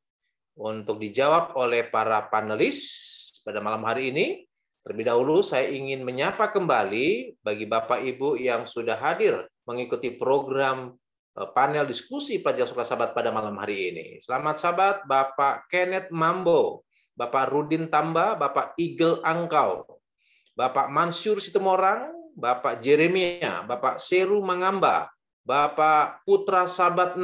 untuk dijawab oleh para panelis pada malam hari ini, terlebih dahulu saya ingin menyapa kembali bagi Bapak Ibu yang sudah hadir mengikuti program panel diskusi pelajaran Soklat Sahabat pada malam hari ini. Selamat Sabat Bapak Kenneth Mambo, Bapak Rudin Tamba, Bapak Igel Angkau, Bapak Mansur Situmorang, Bapak Jeremia, Bapak Seru Mangamba, Bapak Putra Sabat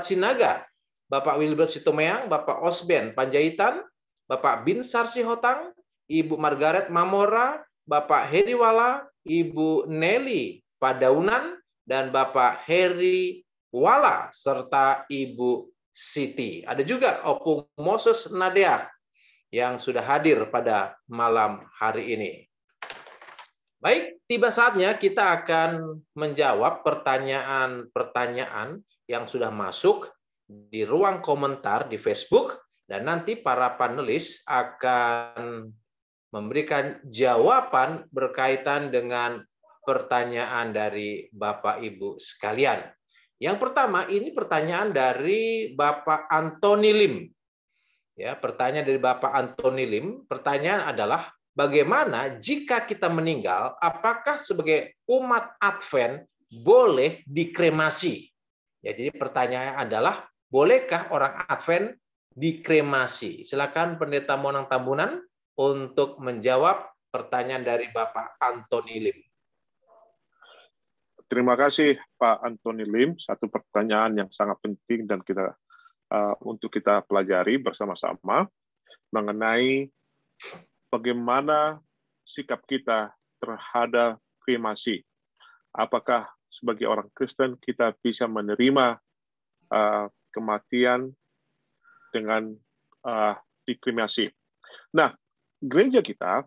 Sinaga, Bapak Wilbert Sitomeang, Bapak Osben Panjaitan, Bapak Binsar Sihotang, Ibu Margaret Mamora, Bapak Heriwala, Ibu Nelly Padaunan, dan Bapak Heri Wala, serta Ibu Siti. Ada juga Opung Moses Nadia yang sudah hadir pada malam hari ini. Baik, tiba saatnya kita akan menjawab pertanyaan-pertanyaan yang sudah masuk di ruang komentar di Facebook, dan nanti para panelis akan memberikan jawaban berkaitan dengan pertanyaan dari Bapak Ibu sekalian. Yang pertama, ini pertanyaan dari Bapak Antoni Lim. Ya, pertanyaan dari Bapak Antoni Lim. Pertanyaan adalah, bagaimana jika kita meninggal, apakah sebagai umat Advent boleh dikremasi? Ya, jadi pertanyaannya adalah, bolehkah orang Advent dikremasi? Silakan Pendeta Monang Tambunan untuk menjawab pertanyaan dari Bapak Anthony Lim.
Terima kasih Pak Anthony Lim. Satu pertanyaan yang sangat penting dan untuk kita pelajari bersama-sama mengenai bagaimana sikap kita terhadap kremasi. Apakah sebagai orang Kristen kita bisa menerima kematian dengan dikremasi? Nah, gereja kita,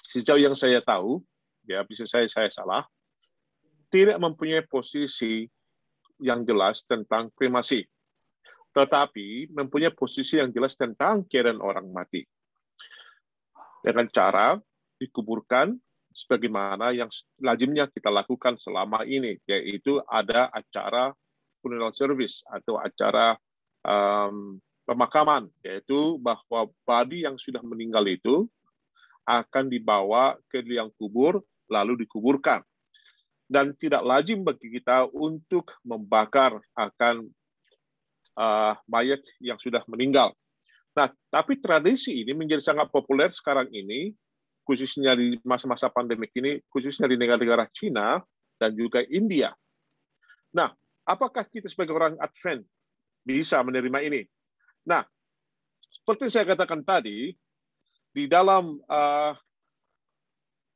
sejauh yang saya tahu, ya bisa saya salah, tidak mempunyai posisi yang jelas tentang kremasi, tetapi mempunyai posisi yang jelas tentang keadaan orang mati. Dengan cara dikuburkan sebagaimana yang lazimnya kita lakukan selama ini, yaitu ada acara funeral service atau acara pemakaman, yaitu bahwa badi yang sudah meninggal itu akan dibawa ke liang kubur lalu dikuburkan. Dan tidak lazim bagi kita untuk membakar akan mayat yang sudah meninggal. Nah, tapi tradisi ini menjadi sangat populer sekarang ini, khususnya di masa-masa pandemik ini, khususnya di negara-negara Cina dan juga India. Nah, apakah kita sebagai orang Advent bisa menerima ini? Nah, seperti saya katakan tadi, di dalam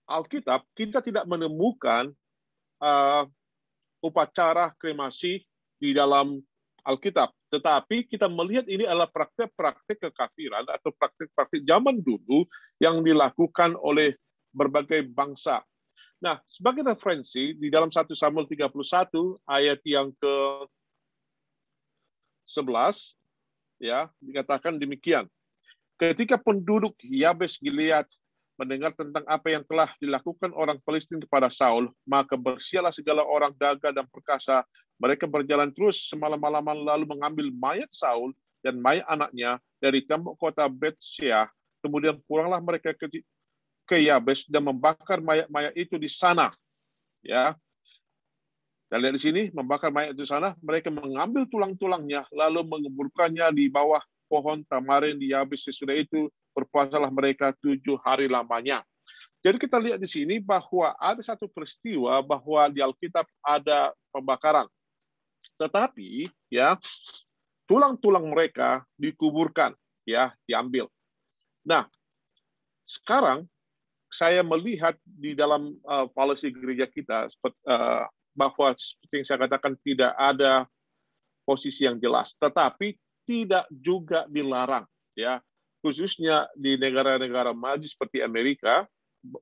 Alkitab, kita tidak menemukan upacara kremasi di dalam Alkitab. Tetapi kita melihat ini adalah praktek-praktek kekafiran atau praktek-praktek zaman dulu yang dilakukan oleh berbagai bangsa. Nah, sebagai referensi, di dalam 1 Samuel 31, ayat yang ke-11, ya, dikatakan demikian. Ketika penduduk Yabes Gilead mendengar tentang apa yang telah dilakukan orang Palestina kepada Saul, maka bersialah segala orang gagah dan perkasa. Mereka berjalan terus semalam-malaman lalu mengambil mayat Saul dan mayat anaknya dari tembok kota Bet-Sheah. Kemudian pulanglah mereka ke Yabes dan membakar mayat-mayat itu di sana. Ya, kita lihat di sini, membakar mayat itu di sana. Mereka mengambil tulang-tulangnya lalu menguburkannya di bawah pohon tamarin di Yabes. Sesudah itu berpuasalah mereka 7 hari lamanya. Jadi kita lihat di sini bahwa ada satu peristiwa bahwa di Alkitab ada pembakaran. Tetapi ya, tulang-tulang mereka dikuburkan, ya, diambil. Nah, sekarang saya melihat di dalam policy gereja kita bahwa seperti yang saya katakan tidak ada posisi yang jelas, tetapi tidak juga dilarang, ya, khususnya di negara-negara maju seperti Amerika,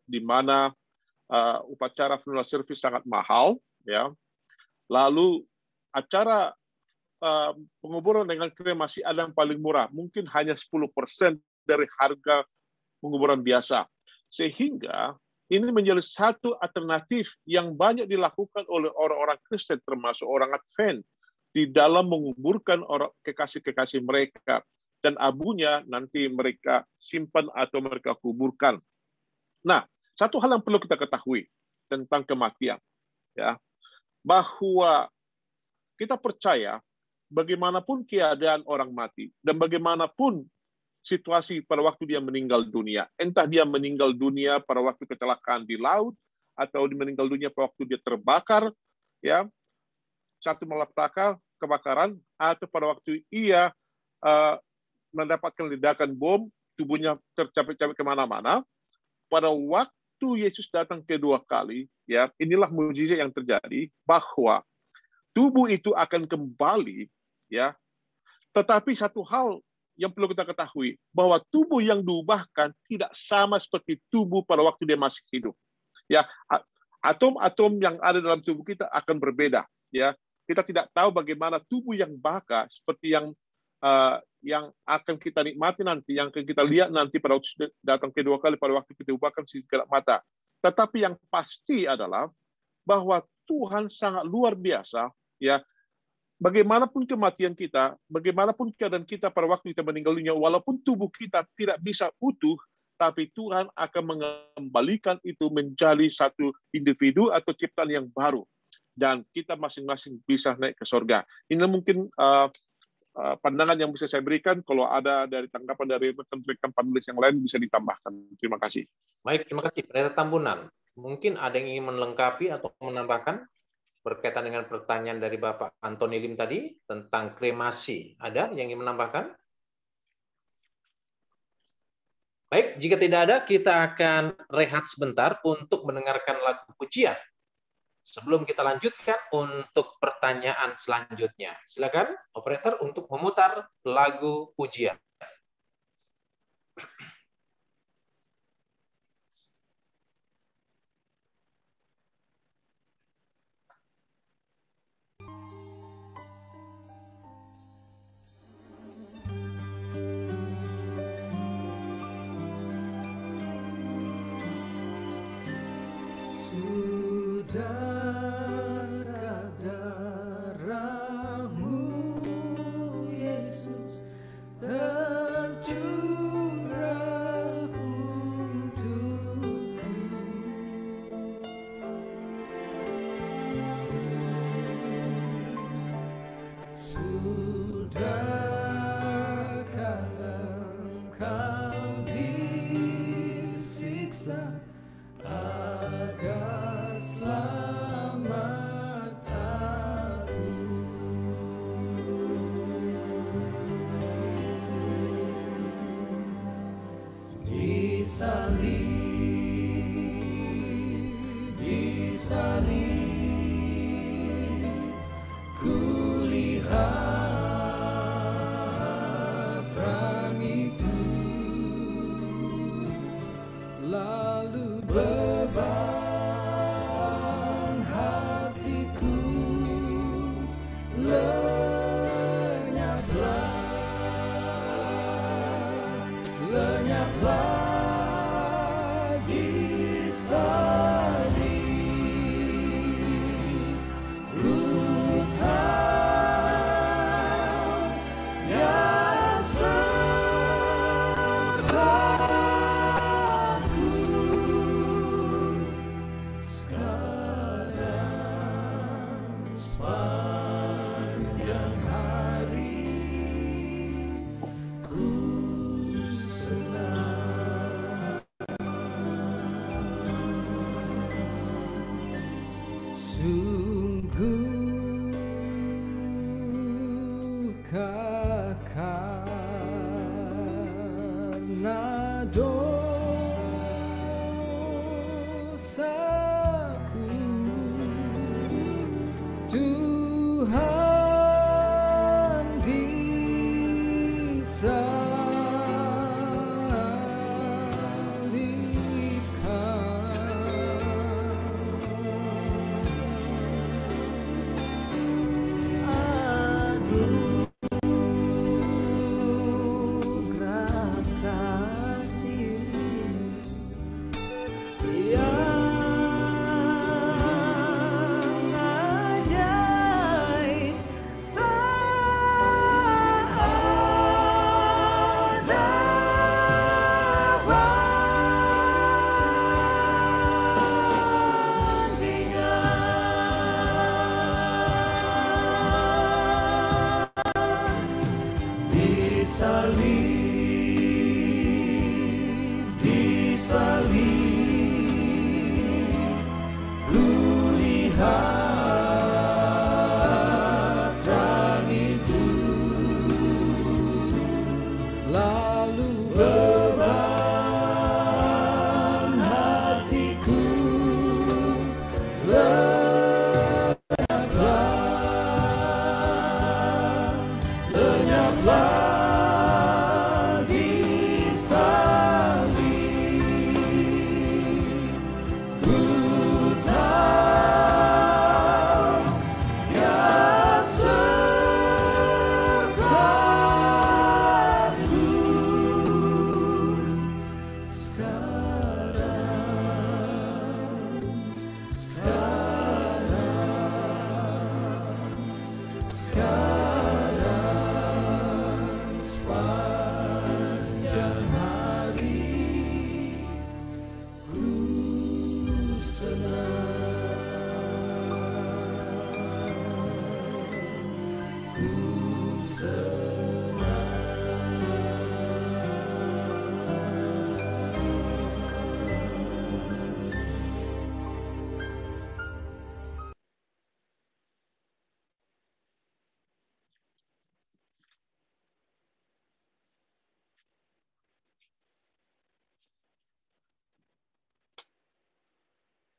di mana upacara funeral service sangat mahal, ya. Lalu acara penguburan dengan kremasi ada yang paling murah, mungkin hanya 10% dari harga penguburan biasa. Sehingga ini menjadi satu alternatif yang banyak dilakukan oleh orang-orang Kristen, termasuk orang Advent, di dalam menguburkan orang kekasih-kekasih mereka, dan abunya nanti mereka simpan atau mereka kuburkan. Nah, satu hal yang perlu kita ketahui tentang kematian, ya, bahwa kita percaya bagaimanapun keadaan orang mati dan bagaimanapun situasi pada waktu dia meninggal dunia, entah dia meninggal dunia pada waktu kecelakaan di laut atau dia meninggal dunia pada waktu dia terbakar, ya, satu malapetaka kebakaran, atau pada waktu ia mendapatkan ledakan bom, tubuhnya tercapek-capek kemana-mana. Pada waktu Yesus datang kedua kali, ya, inilah mukjizat yang terjadi, bahwa tubuh itu akan kembali, ya. Tetapi satu hal yang perlu kita ketahui, bahwa tubuh yang diubahkan tidak sama seperti tubuh pada waktu dia masih hidup. Ya, atom-atom yang ada dalam tubuh kita akan berbeda. Ya, kita tidak tahu bagaimana tubuh yang baka seperti yang akan kita nikmati nanti, yang akan kita lihat nanti pada waktu datang kedua kali, pada waktu kita ubahkan segala mata. Tetapi yang pasti adalah bahwa Tuhan sangat luar biasa, ya. Bagaimanapun kematian kita, bagaimanapun keadaan kita pada waktu kita meninggal dunia, walaupun tubuh kita tidak bisa utuh, tapi Tuhan akan mengembalikan itu menjadi satu individu atau ciptaan yang baru. Dan kita masing-masing bisa naik ke surga. Ini mungkin pandangan yang bisa saya berikan. Kalau ada dari tanggapan dari rekan-rekan panelis yang lain bisa ditambahkan. Terima kasih.
Baik, terima kasih. Pendeta Tambunan, mungkin ada yang ingin melengkapi atau menambahkan berkaitan dengan pertanyaan dari Bapak Antoni Lim tadi tentang kremasi. Ada yang ingin menambahkan? Baik, jika tidak ada, kita akan rehat sebentar untuk mendengarkan lagu pujian. Sebelum kita lanjutkan untuk pertanyaan selanjutnya. Silakan, operator, untuk memutar lagu pujian.
Lenyaplah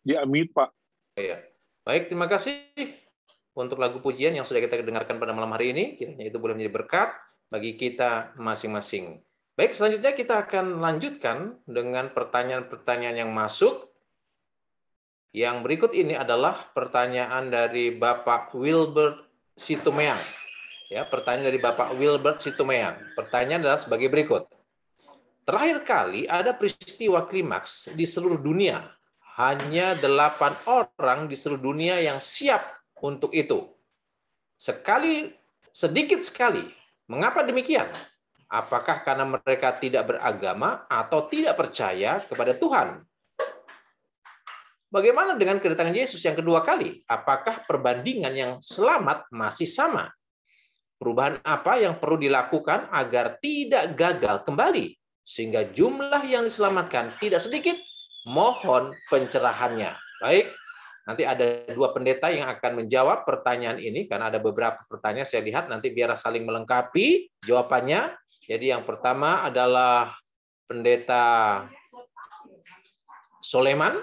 Dia mute, Pak.
Iya. Baik, terima kasih untuk lagu pujian yang sudah kita dengarkan pada malam hari ini. Kiranya itu boleh menjadi berkat bagi kita masing-masing. Baik, selanjutnya kita akan lanjutkan dengan pertanyaan-pertanyaan yang masuk. Yang berikut ini adalah pertanyaan dari Bapak Wilbert Situmeang. Ya, pertanyaan dari Bapak Wilbert Situmeang. Pertanyaan adalah sebagai berikut. Terakhir kali ada peristiwa klimaks di seluruh dunia. Hanya 8 orang di seluruh dunia yang siap untuk itu. Sedikit sekali. Mengapa demikian? Apakah karena mereka tidak beragama atau tidak percaya kepada Tuhan? Bagaimana dengan kedatangan Yesus yang kedua kali? Apakah perbandingan yang selamat masih sama? Perubahan apa yang perlu dilakukan agar tidak gagal kembali? Sehingga jumlah yang diselamatkan tidak sedikit? Mohon pencerahannya. Baik, nanti ada 2 pendeta yang akan menjawab pertanyaan ini, karena ada beberapa pertanyaan saya lihat, nanti biar saling melengkapi jawabannya. Jadi yang pertama adalah Pendeta Soleman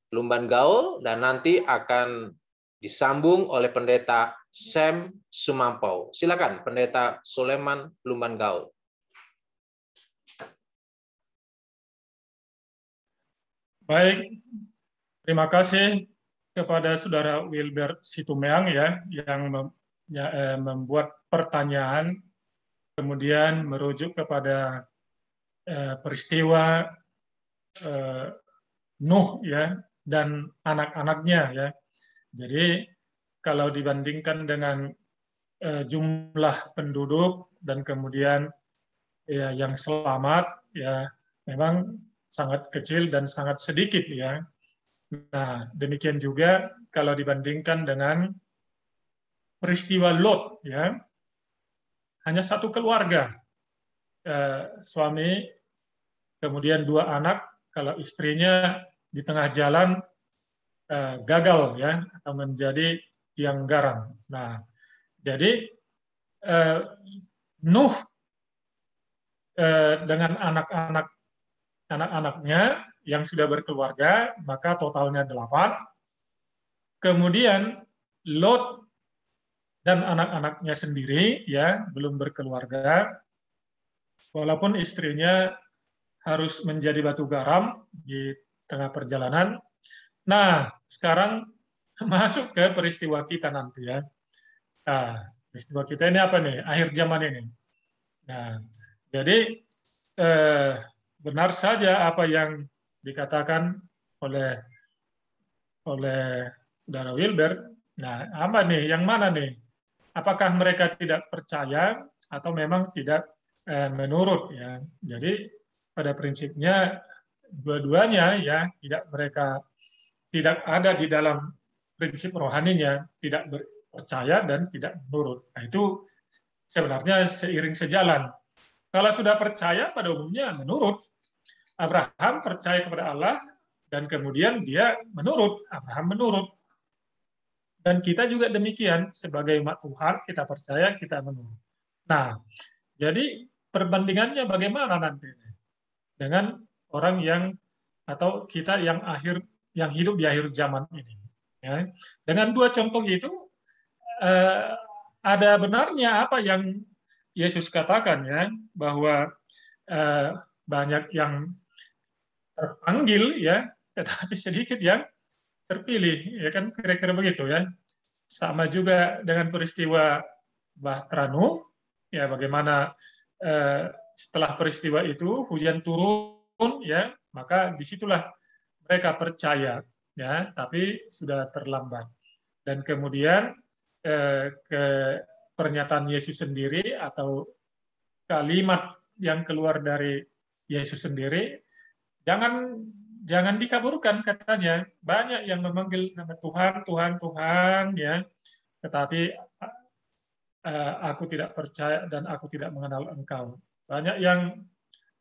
Lumban Gaul, dan nanti akan disambung oleh Pendeta Sam Sumampau. Silakan Pendeta Soleman Lumban Gaul.
Baik, terima kasih kepada Saudara Wilbert Situmeang ya yang membuat pertanyaan kemudian merujuk kepada peristiwa Nuh ya dan anak-anaknya ya. Jadi kalau dibandingkan dengan jumlah penduduk dan kemudian ya yang selamat ya memang sangat kecil dan sangat sedikit ya. Nah, demikian juga kalau dibandingkan dengan peristiwa Lot ya. Hanya satu keluarga. Suami kemudian 2 anak, kalau istrinya di tengah jalan gagal ya atau menjadi tiang garam. Nah, jadi Nuh dengan anak-anaknya yang sudah berkeluarga, maka totalnya 8. Kemudian Lot dan anak-anaknya sendiri ya belum berkeluarga, walaupun istrinya harus menjadi batu garam di tengah perjalanan. Nah, sekarang masuk ke peristiwa kita nanti ya. Nah, peristiwa kita ini apa nih? Akhir zaman ini. Nah, jadi benar saja apa yang dikatakan oleh Saudara Wilbert. Nah, apa nih? Yang mana nih? Apakah mereka tidak percaya atau memang tidak menurut ya? Jadi pada prinsipnya dua-duanya ya tidak ada di dalam prinsip rohaninya, tidak percaya dan tidak menurut. Nah, itu sebenarnya seiring sejalan. Kalau sudah percaya pada umumnya menurut. Abraham percaya kepada Allah dan kemudian dia menurut, Abraham menurut. Dan kita juga demikian, sebagai umat Tuhan kita percaya, kita menurut. Nah, jadi perbandingannya bagaimana nanti dengan orang yang atau kita yang hidup di akhir zaman ini. Ya. Dengan 2 contoh itu ada benarnya apa yang Yesus katakan ya, bahwa banyak yang terpanggil ya, tetapi sedikit yang terpilih, ya kan kira-kira begitu ya. Sama juga dengan peristiwa Bahtera Nuh, ya bagaimana setelah peristiwa itu hujan turun ya, maka disitulah mereka percaya ya, tapi sudah terlambat. Dan kemudian ke pernyataan Yesus sendiri atau kalimat yang keluar dari Yesus sendiri, jangan dikaburkan katanya. Banyak yang memanggil nama Tuhan, Tuhan, Tuhan ya, tetapi aku tidak percaya dan aku tidak mengenal Engkau. Banyak yang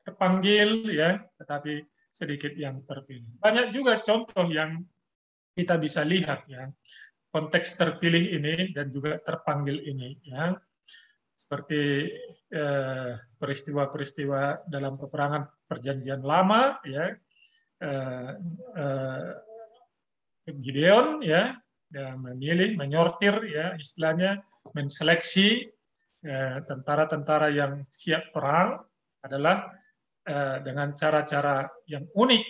terpanggil ya, tetapi sedikit yang terpilih. Banyak juga contoh yang kita bisa lihat ya, konteks terpilih ini dan juga terpanggil ini ya. Seperti peristiwa-peristiwa dalam peperangan Perjanjian Lama ya, Gideon ya, dan memilih, menyortir ya istilahnya, menseleksi tentara-tentara yang siap perang adalah dengan cara-cara yang unik,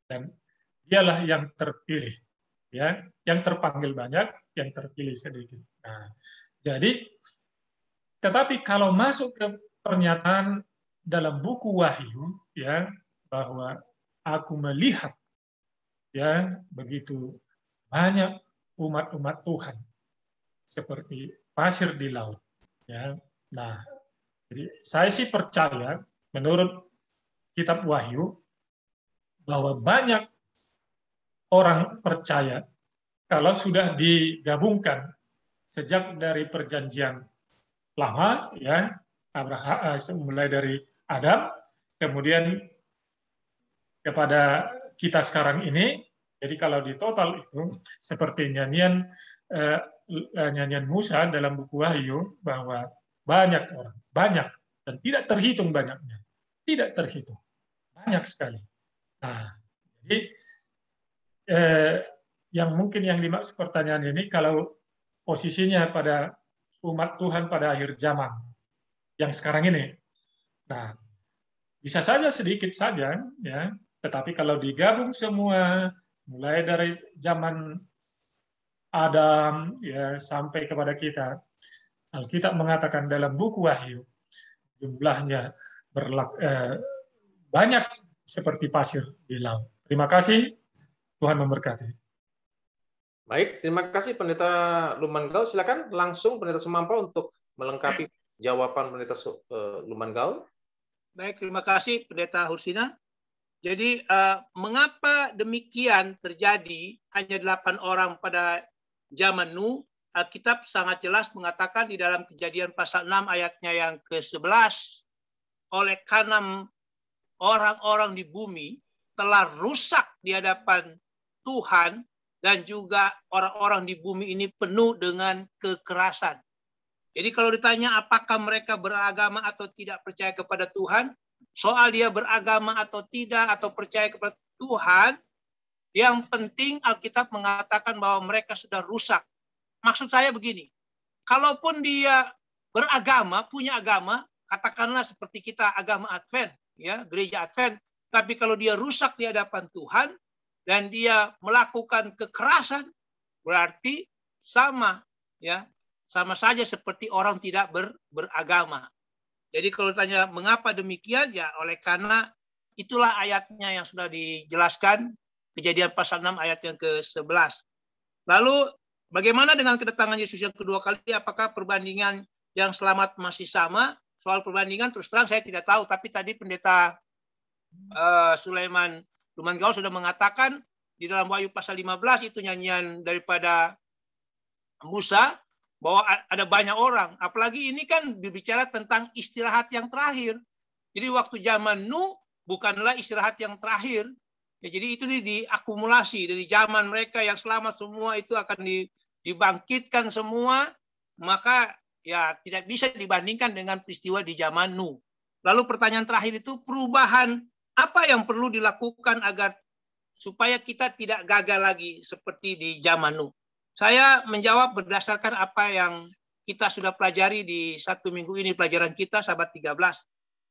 dan dialah yang terpilih ya, yang terpanggil banyak, yang terpilih sedikit. Nah, jadi tetapi kalau masuk ke pernyataan dalam buku Wahyu ya, bahwa aku melihat ya begitu banyak umat-umat Tuhan seperti pasir di laut ya. Nah, jadi saya sih percaya menurut kitab Wahyu bahwa banyak orang percaya kalau sudah digabungkan sejak dari perjanjian lama ya, Abraham mulai dari Adam, kemudian kepada kita sekarang ini. Jadi kalau di total itu seperti nyanyian Musa dalam buku Wahyu, bahwa banyak orang, banyak, dan tidak terhitung banyaknya, tidak terhitung, banyak sekali. Nah, jadi yang mungkin yang dimaksud pertanyaan ini, kalau posisinya pada umat Tuhan pada akhir zaman yang sekarang ini, nah bisa saja sedikit saja ya, tetapi kalau digabung semua mulai dari zaman Adam ya sampai kepada kita, Alkitab mengatakan dalam buku Wahyu jumlahnya banyak seperti pasir di laut. Terima kasih, Tuhan memberkati.
Baik, terima kasih Pendeta Luman Gaul. Silakan langsung Pendeta Sumampa untuk melengkapi jawaban Pendeta Luman Gaul.
Baik, terima kasih Pendeta Hursina. Jadi mengapa demikian terjadi hanya 8 orang pada zaman Nuh? Alkitab sangat jelas mengatakan di dalam Kejadian pasal 6 ayatnya yang ke-11, oleh karena orang-orang di bumi telah rusak di hadapan Tuhan, dan juga orang-orang di bumi ini penuh dengan kekerasan. Jadi kalau ditanya apakah mereka beragama atau tidak percaya kepada Tuhan, soal dia beragama atau tidak atau percaya kepada Tuhan, yang penting Alkitab mengatakan bahwa mereka sudah rusak. Maksud saya begini, kalaupun dia beragama, punya agama, katakanlah seperti kita agama Advent, ya, gereja Advent, tapi kalau dia rusak di hadapan Tuhan dan dia melakukan kekerasan, berarti sama, ya, sama saja seperti orang tidak beragama. Jadi kalau tanya mengapa demikian, ya oleh karena itulah ayatnya yang sudah dijelaskan, Kejadian pasal 6 ayat yang ke-11. Lalu bagaimana dengan kedatangan Yesus yang kedua kali? Apakah perbandingan yang selamat masih sama? Soal perbandingan terus terang saya tidak tahu, tapi tadi Pendeta Sulaiman Luman Gaul sudah mengatakan di dalam Wahyu pasal 15 itu nyanyian daripada Musa, bahwa ada banyak orang. Apalagi ini kan berbicara tentang istirahat yang terakhir. Jadi waktu zaman Nuh bukanlah istirahat yang terakhir. Ya, jadi itu diakumulasi dari zaman mereka yang selamat semua itu akan dibangkitkan semua, maka ya tidak bisa dibandingkan dengan peristiwa di zaman Nuh. Lalu pertanyaan terakhir itu, perubahan apa yang perlu dilakukan agar supaya kita tidak gagal lagi seperti di zaman Nuh? Saya menjawab berdasarkan apa yang kita sudah pelajari di 1 minggu ini, pelajaran kita Sabat 13.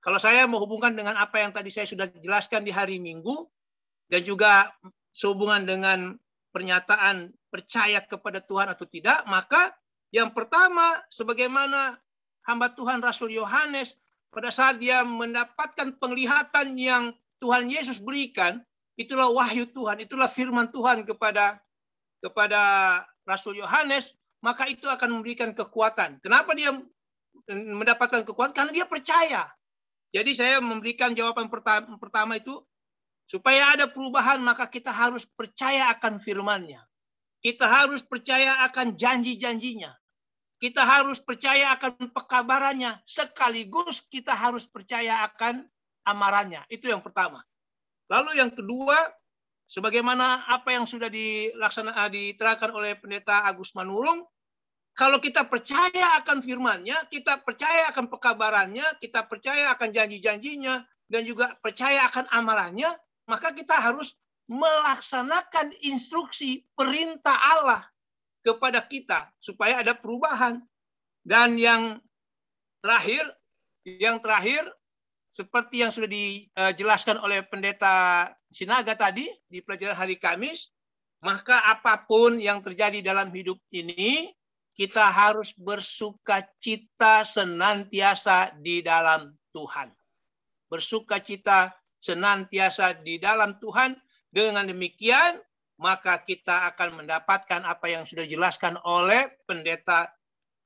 Kalau saya menghubungkan dengan apa yang tadi saya sudah jelaskan di hari Minggu, dan juga sehubungan dengan pernyataan percaya kepada Tuhan atau tidak, maka yang pertama, sebagaimana hamba Tuhan Rasul Yohanes, pada saat dia mendapatkan penglihatan yang Tuhan Yesus berikan, itulah wahyu Tuhan, itulah firman Tuhan kepada Rasul Yohanes, maka itu akan memberikan kekuatan. Kenapa dia mendapatkan kekuatan? Karena dia percaya. Jadi saya memberikan jawaban pertama itu, supaya ada perubahan, maka kita harus percaya akan firman-Nya. Kita harus percaya akan janji-janjinya. Kita harus percaya akan pekabarannya. Sekaligus kita harus percaya akan amarannya. Itu yang pertama. Lalu yang kedua, sebagaimana apa yang sudah diterangkan oleh Pendeta Agus Manurung, kalau kita percaya akan firman-Nya, kita percaya akan pekabarannya, kita percaya akan janji-janjinya, dan juga percaya akan amarannya, maka kita harus melaksanakan instruksi perintah Allah kepada kita supaya ada perubahan. Dan yang terakhir seperti yang sudah dijelaskan oleh Pendeta Sinaga tadi di pelajaran hari Kamis, maka apapun yang terjadi dalam hidup ini, kita harus bersukacita senantiasa di dalam Tuhan. Bersukacita senantiasa di dalam Tuhan. Dengan demikian, maka kita akan mendapatkan apa yang sudah dijelaskan oleh Pendeta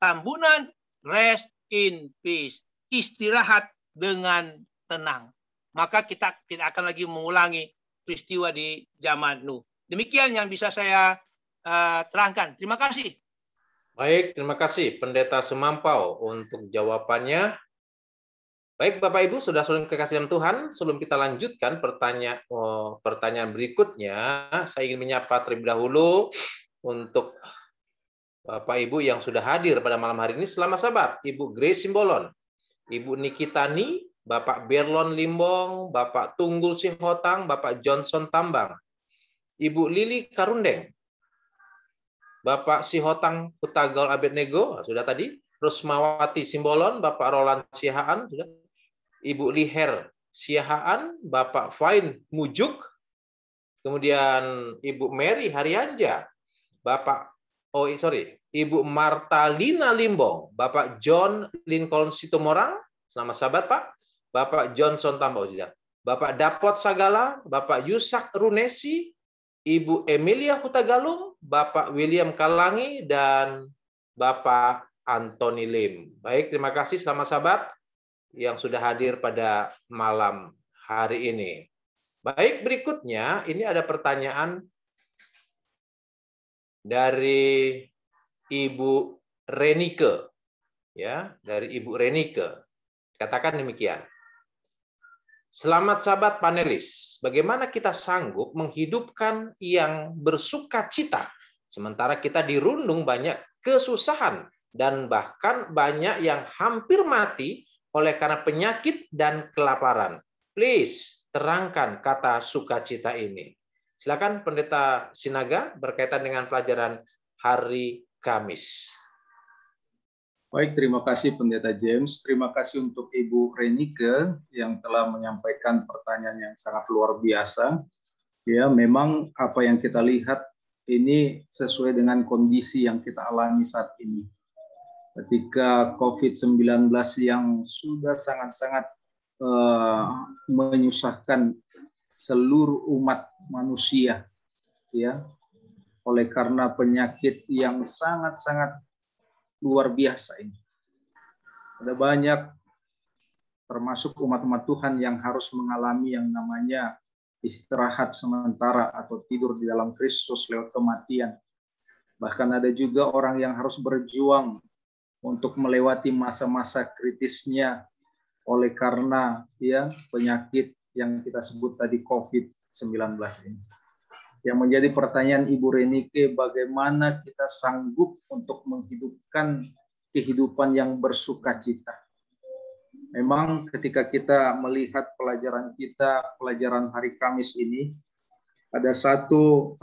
Tambunan, rest in peace, istirahat dengan tenang. Maka kita tidak akan lagi mengulangi peristiwa di zaman Nuh. Demikian yang bisa saya terangkan. Terima kasih.
Baik, terima kasih Pendeta Semampau untuk jawabannya. Baik, Bapak Ibu, saudara-saudara kekasih Tuhan, sebelum kita lanjutkan pertanyaan berikutnya, saya ingin menyapa terlebih dahulu untuk Bapak Ibu yang sudah hadir pada malam hari ini. Selamat sabat, Ibu Grace Simbolon, Ibu Nikitani, Bapak Berlon Limbong, Bapak Tunggul Sihotang, Bapak Johnson Tambang, Ibu Lili Karundeng, Bapak Sihotang Hutagaul Abednego, sudah tadi, Rusmawati Simbolon, Bapak Roland Sihaan, sudah, Ibu Liher Sihaan, Bapak Fain Mujuk, kemudian Ibu Mary Haryanja, Ibu Marta Lina Limbong, Bapak John Lincoln Situmorang, selamat sahabat Pak, Bapak Johnson Tambau, Bapak Dapot Sagala, Bapak Yusak Runesi, Ibu Emilia Hutagalung, Bapak William Kalangi, dan Bapak Anthony Lim. Baik, terima kasih selamat sahabat yang sudah hadir pada malam hari ini. Baik, berikutnya ini ada pertanyaan dari Ibu Renike, ya, dari Ibu Renike. Katakan demikian. Selamat sahabat panelis, bagaimana kita sanggup menghidupkan yang bersukacita sementara kita dirundung banyak kesusahan dan bahkan banyak yang hampir mati oleh karena penyakit dan kelaparan. Please terangkan kata sukacita ini. Silakan Pendeta Sinaga berkaitan dengan pelajaran hari Kamis.
Baik, terima kasih Pendeta James. Terima kasih untuk Ibu Renike yang telah menyampaikan pertanyaan yang sangat luar biasa. Ya, memang apa yang kita lihat ini sesuai dengan kondisi yang kita alami saat ini. Ketika COVID-19 yang sudah sangat-sangat menyusahkan seluruh umat manusia, ya, oleh karena penyakit yang sangat-sangat luar biasa ini. Ada banyak termasuk umat-umat Tuhan yang harus mengalami yang namanya istirahat sementara atau tidur di dalam Kristus lewat kematian. Bahkan ada juga orang yang harus berjuang untuk melewati masa-masa kritisnya oleh karena ya penyakit yang kita sebut tadi COVID-19 ini. Yang menjadi pertanyaan Ibu Renike, bagaimana kita sanggup untuk menghidupkan kehidupan yang bersukacita. Memang ketika kita melihat pelajaran kita, pelajaran hari Kamis ini, ada satu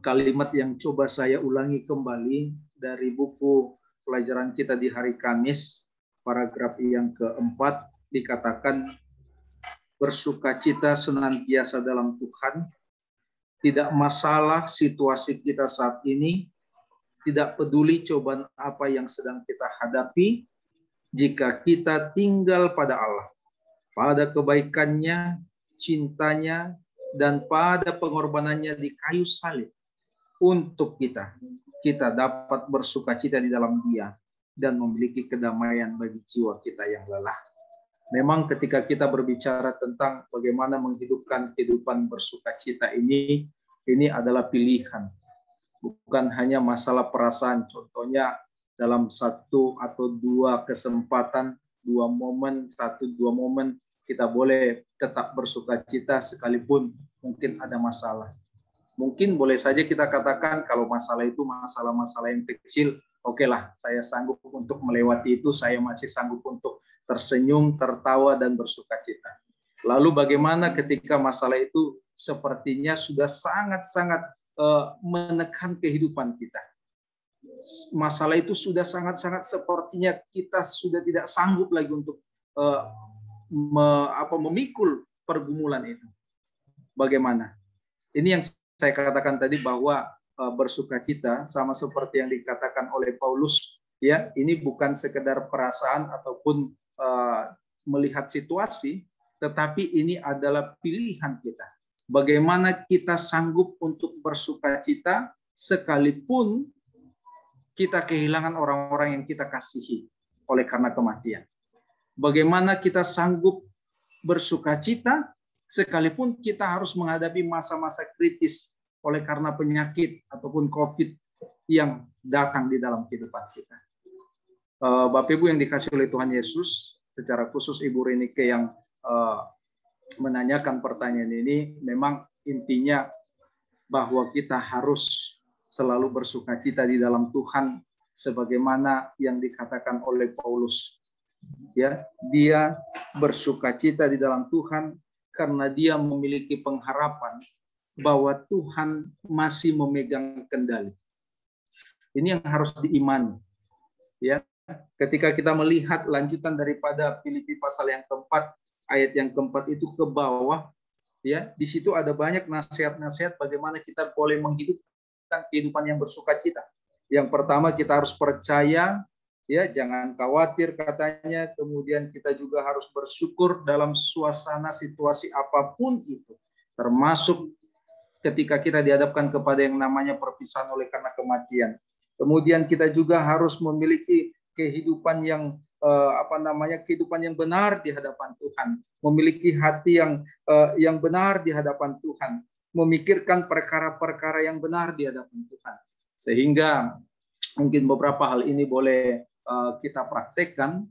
kalimat yang coba saya ulangi kembali dari buku pelajaran kita di hari Kamis, paragraf yang keempat, dikatakan bersukacita senantiasa dalam Tuhan. Tidak masalah situasi kita saat ini, tidak peduli cobaan apa yang sedang kita hadapi, jika kita tinggal pada Allah, pada kebaikannya, cintanya, dan pada pengorbanannya di kayu salib untuk kita dapat bersukacita di dalam Dia dan memiliki kedamaian bagi jiwa kita yang lelah. Memang ketika kita berbicara tentang bagaimana menghidupkan kehidupan bersukacita ini adalah pilihan. Bukan hanya masalah perasaan. Contohnya dalam satu atau dua kesempatan, dua momen kita boleh tetap bersukacita sekalipun mungkin ada masalah. Mungkin boleh saja kita katakan kalau masalah itu masalah-masalah yang kecil, oke lah, saya sanggup untuk melewati itu, saya masih sanggup untuk tersenyum, tertawa, dan bersukacita. Lalu bagaimana ketika masalah itu sepertinya sudah sangat-sangat menekan kehidupan kita. Masalah itu sudah sangat-sangat sepertinya kita sudah tidak sanggup lagi untuk memikul pergumulan itu. Bagaimana? Ini yang saya katakan tadi bahwa bersukacita sama seperti yang dikatakan oleh Paulus, ya, ini bukan sekedar perasaan ataupun melihat situasi, tetapi ini adalah pilihan kita. Bagaimana kita sanggup untuk bersukacita sekalipun kita kehilangan orang-orang yang kita kasihi oleh karena kematian. Bagaimana kita sanggup bersukacita sekalipun kita harus menghadapi masa-masa kritis oleh karena penyakit ataupun COVID yang datang di dalam kehidupan kita. Bapak Ibu yang dikasihi oleh Tuhan Yesus, secara khusus Ibu Renike yang menanyakan pertanyaan ini, memang intinya bahwa kita harus selalu bersukacita di dalam Tuhan sebagaimana yang dikatakan oleh Paulus. Ya, dia bersukacita di dalam Tuhan karena dia memiliki pengharapan bahwa Tuhan masih memegang kendali. Ini yang harus diimani. Ya, ketika kita melihat lanjutan daripada Filipi pasal yang keempat, ayat yang keempat itu ke bawah, ya, di situ ada banyak nasihat-nasihat bagaimana kita boleh menghidupkan kehidupan yang bersukacita. Yang pertama, kita harus percaya, ya, jangan khawatir katanya. Kemudian kita juga harus bersyukur dalam suasana situasi apapun itu, termasuk ketika kita dihadapkan kepada yang namanya perpisahan oleh karena kematian. Kemudian kita juga harus memiliki kehidupan yang kehidupan yang benar di hadapan Tuhan, memiliki hati yang benar di hadapan Tuhan, memikirkan perkara-perkara yang benar di hadapan Tuhan. Sehingga mungkin beberapa hal ini boleh kita praktekkan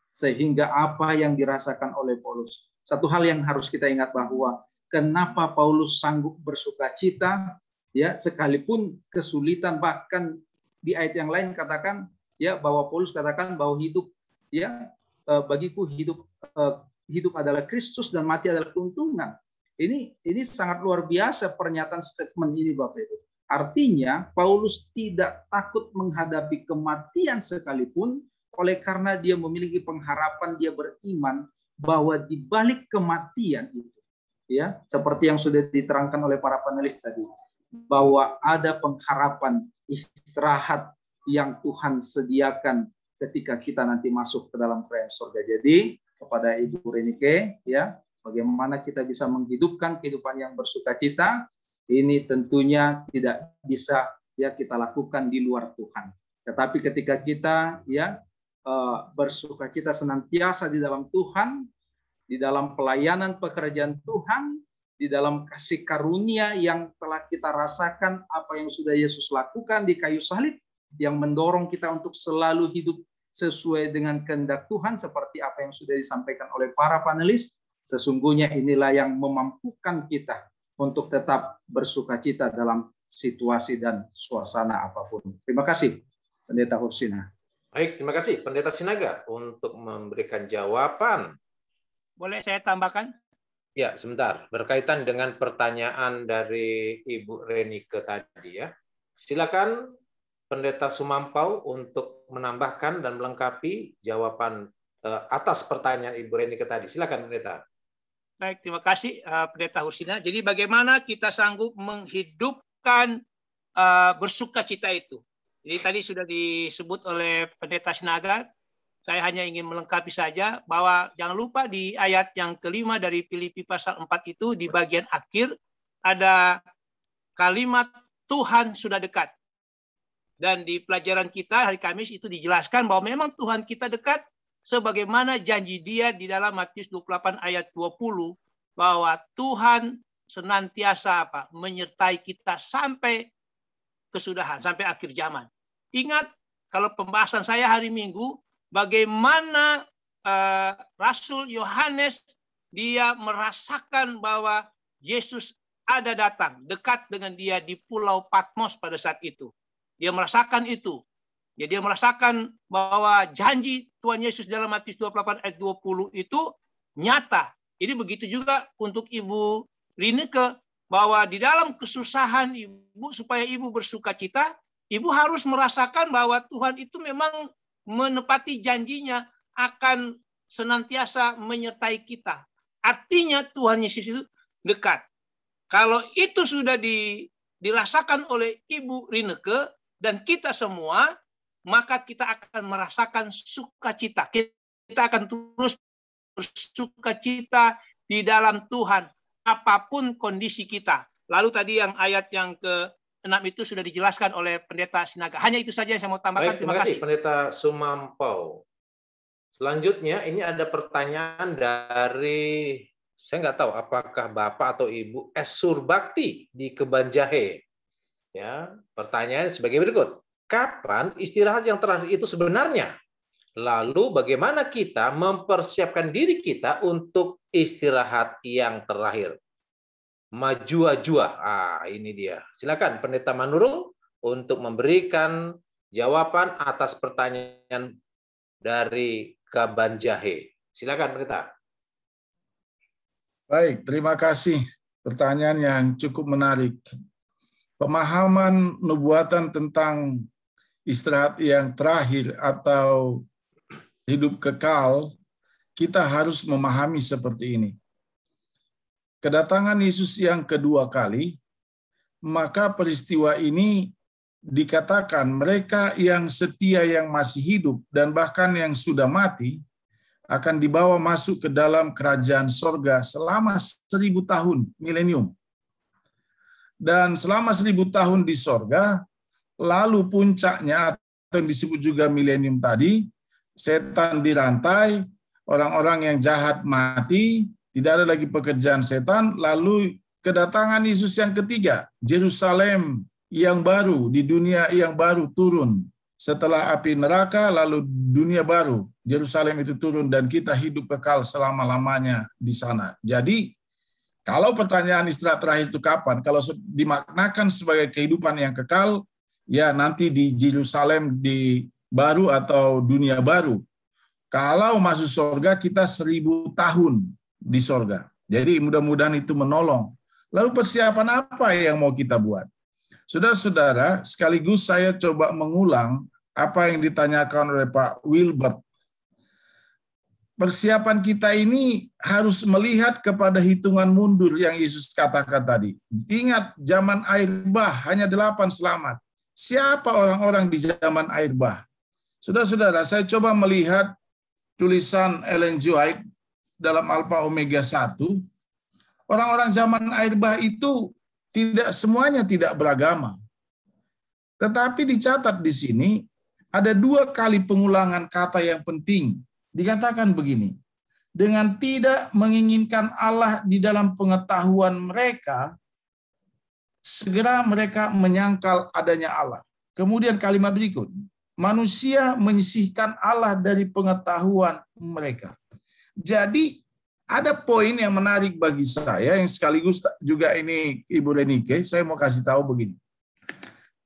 sehingga apa yang dirasakan oleh Paulus. Satu hal yang harus kita ingat bahwa kenapa Paulus sanggup bersukacita, ya, sekalipun kesulitan, bahkan di ayat yang lain katakan, ya, bahwa Paulus katakan bahwa hidup, ya, bagiku hidup adalah Kristus dan mati adalah keuntungan. Ini sangat luar biasa pernyataan statement ini, Bapak Ibu. Artinya Paulus tidak takut menghadapi kematian sekalipun oleh karena dia memiliki pengharapan, dia beriman bahwa di balik kematian itu, ya, seperti yang sudah diterangkan oleh para panelis tadi, bahwa ada pengharapan istirahat yang Tuhan sediakan ketika kita nanti masuk ke dalam kerajaan surga. Jadi kepada Ibu Renike, ya, bagaimana kita bisa menghidupkan kehidupan yang bersukacita, ini tentunya tidak bisa, ya, kita lakukan di luar Tuhan. Tetapi ketika kita, ya, bersukacita senantiasa di dalam Tuhan, di dalam pelayanan pekerjaan Tuhan, di dalam kasih karunia yang telah kita rasakan, apa yang sudah Yesus lakukan di kayu salib, yang mendorong kita untuk selalu hidup sesuai dengan kehendak Tuhan, seperti apa yang sudah disampaikan oleh para panelis, sesungguhnya inilah yang memampukan kita untuk tetap bersukacita dalam situasi dan suasana apapun. Terima kasih, Pendeta Hursina.
Baik, terima kasih Pendeta Sinaga untuk memberikan jawaban.
Boleh saya tambahkan?
Ya, sebentar. Berkaitan dengan pertanyaan dari Ibu Renike tadi, ya. Silakan Pendeta Sumampau untuk menambahkan dan melengkapi jawaban atas pertanyaan Ibu Renike tadi. Silakan, Pendeta.
Baik, terima kasih Pendeta Hursina. Jadi bagaimana kita sanggup menghidupkan bersukacita itu? Jadi tadi sudah disebut oleh Pendeta Sinaga. Saya hanya ingin melengkapi saja bahwa jangan lupa di ayat yang kelima dari Filipi pasal 4 itu di bagian akhir ada kalimat Tuhan sudah dekat. Dan di pelajaran kita hari Kamis itu dijelaskan bahwa memang Tuhan kita dekat sebagaimana janji Dia di dalam Matius 28 ayat 20 bahwa Tuhan senantiasa menyertai kita sampai kesudahan, sampai akhir zaman. Ingat kalau pembahasan saya hari Minggu bagaimana Rasul Yohanes dia merasakan bahwa Yesus ada datang dekat dengan dia di Pulau Patmos pada saat itu. Dia merasakan itu. Ya, dia merasakan bahwa janji Tuhan Yesus dalam Matius 28 ayat 20 itu nyata Ini begitu juga untuk Ibu Rineke, bahwa di dalam kesusahan Ibu, supaya Ibu bersuka cita, Ibu harus merasakan bahwa Tuhan itu memang menepati janjinya akan senantiasa menyertai kita. Artinya Tuhan Yesus itu dekat. Kalau itu sudah dirasakan oleh Ibu Rineke dan kita semua, maka kita akan merasakan sukacita. Kita akan terus bersukacita di dalam Tuhan, apapun kondisi kita. Lalu tadi yang ayat yang ke-6 itu sudah dijelaskan oleh Pendeta Sinaga. Hanya itu saja yang saya mau tambahkan.
Baik, terima kasih Pendeta Sumampau. Selanjutnya ini ada pertanyaan dari, saya nggak tahu apakah Bapak atau Ibu Esur Bakti di Kebanjahe. Ya, pertanyaan sebagai berikut. Kapan istirahat yang terakhir itu sebenarnya? Lalu bagaimana kita mempersiapkan diri kita untuk istirahat yang terakhir? Majua-jua. Ini dia. Silakan Pendeta Manurung untuk memberikan jawaban atas pertanyaan dari Kebanjahe. Silakan Pendeta.
Baik, terima kasih. Pertanyaan yang cukup menarik. Pemahaman nubuatan tentang istirahat yang terakhir atau hidup kekal, kita harus memahami seperti ini. Kedatangan Yesus yang kedua kali, maka peristiwa ini dikatakan mereka yang setia yang masih hidup dan bahkan yang sudah mati akan dibawa masuk ke dalam kerajaan sorga selama 1000 tahun, milenium. Dan selama 1000 tahun di sorga, lalu puncaknya atau yang disebut juga milenium tadi, setan dirantai, orang-orang yang jahat mati, tidak ada lagi pekerjaan setan, lalu kedatangan Yesus yang ketiga, Yerusalem yang baru, di dunia yang baru turun. Setelah api neraka, lalu dunia baru, Yerusalem itu turun dan kita hidup kekal selama-lamanya di sana. Jadi, kalau pertanyaan istirahat terakhir itu kapan? Kalau dimaknakan sebagai kehidupan yang kekal, ya nanti di Yerusalem di baru atau dunia baru. Kalau masuk surga kita 1000 tahun di surga. Jadi mudah-mudahan itu menolong. Lalu persiapan apa yang mau kita buat? Saudara-saudara, sekaligus saya coba mengulang apa yang ditanyakan oleh Pak Wilbert. Persiapan kita ini harus melihat kepada hitungan mundur yang Yesus katakan tadi. Ingat, zaman air bah hanya 8 selamat. Siapa orang-orang di zaman air bah? Saudara-saudara, saya coba melihat tulisan Ellen G. White dalam Alpha Omega 1. Orang-orang zaman air bah itu tidak semuanya tidak beragama. Tetapi dicatat di sini ada 2 kali pengulangan kata yang penting. Dikatakan begini, dengan tidak menginginkan Allah di dalam pengetahuan mereka, segera mereka menyangkal adanya Allah. Kemudian kalimat berikut, manusia menyisihkan Allah dari pengetahuan mereka. Jadi ada poin yang menarik bagi saya, yang sekaligus juga ini Ibu Renike, saya mau kasih tahu begini.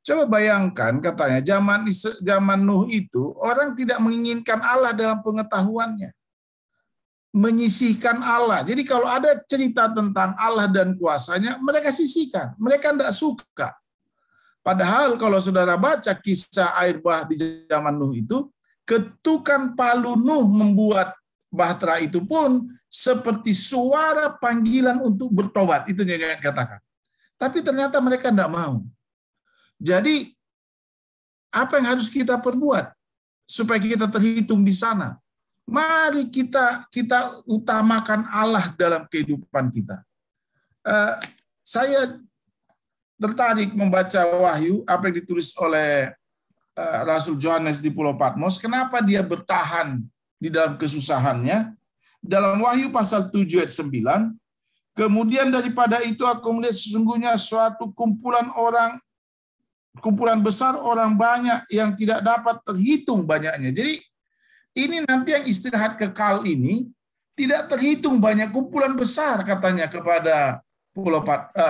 Coba bayangkan katanya zaman Nuh itu orang tidak menginginkan Allah dalam pengetahuannya. Menyisihkan Allah. Jadi kalau ada cerita tentang Allah dan kuasanya, mereka sisihkan. Mereka tidak suka. Padahal kalau saudara baca kisah air bah di zaman Nuh itu, ketukan palu Nuh membuat bahtera itu pun seperti suara panggilan untuk bertobat. Itu yang katakan. Tapi ternyata mereka tidak mau. Jadi, apa yang harus kita perbuat supaya kita terhitung di sana? Mari kita utamakan Allah dalam kehidupan kita. Saya tertarik membaca Wahyu, apa yang ditulis oleh Rasul Yohanes di Pulau Patmos. Kenapa dia bertahan di dalam kesusahannya? Dalam Wahyu pasal 7 ayat 9, kemudian daripada itu aku melihat sesungguhnya suatu kumpulan besar orang banyak yang tidak dapat terhitung banyaknya. Jadi ini nanti yang istirahat kekal ini tidak terhitung banyak, kumpulan besar katanya kepada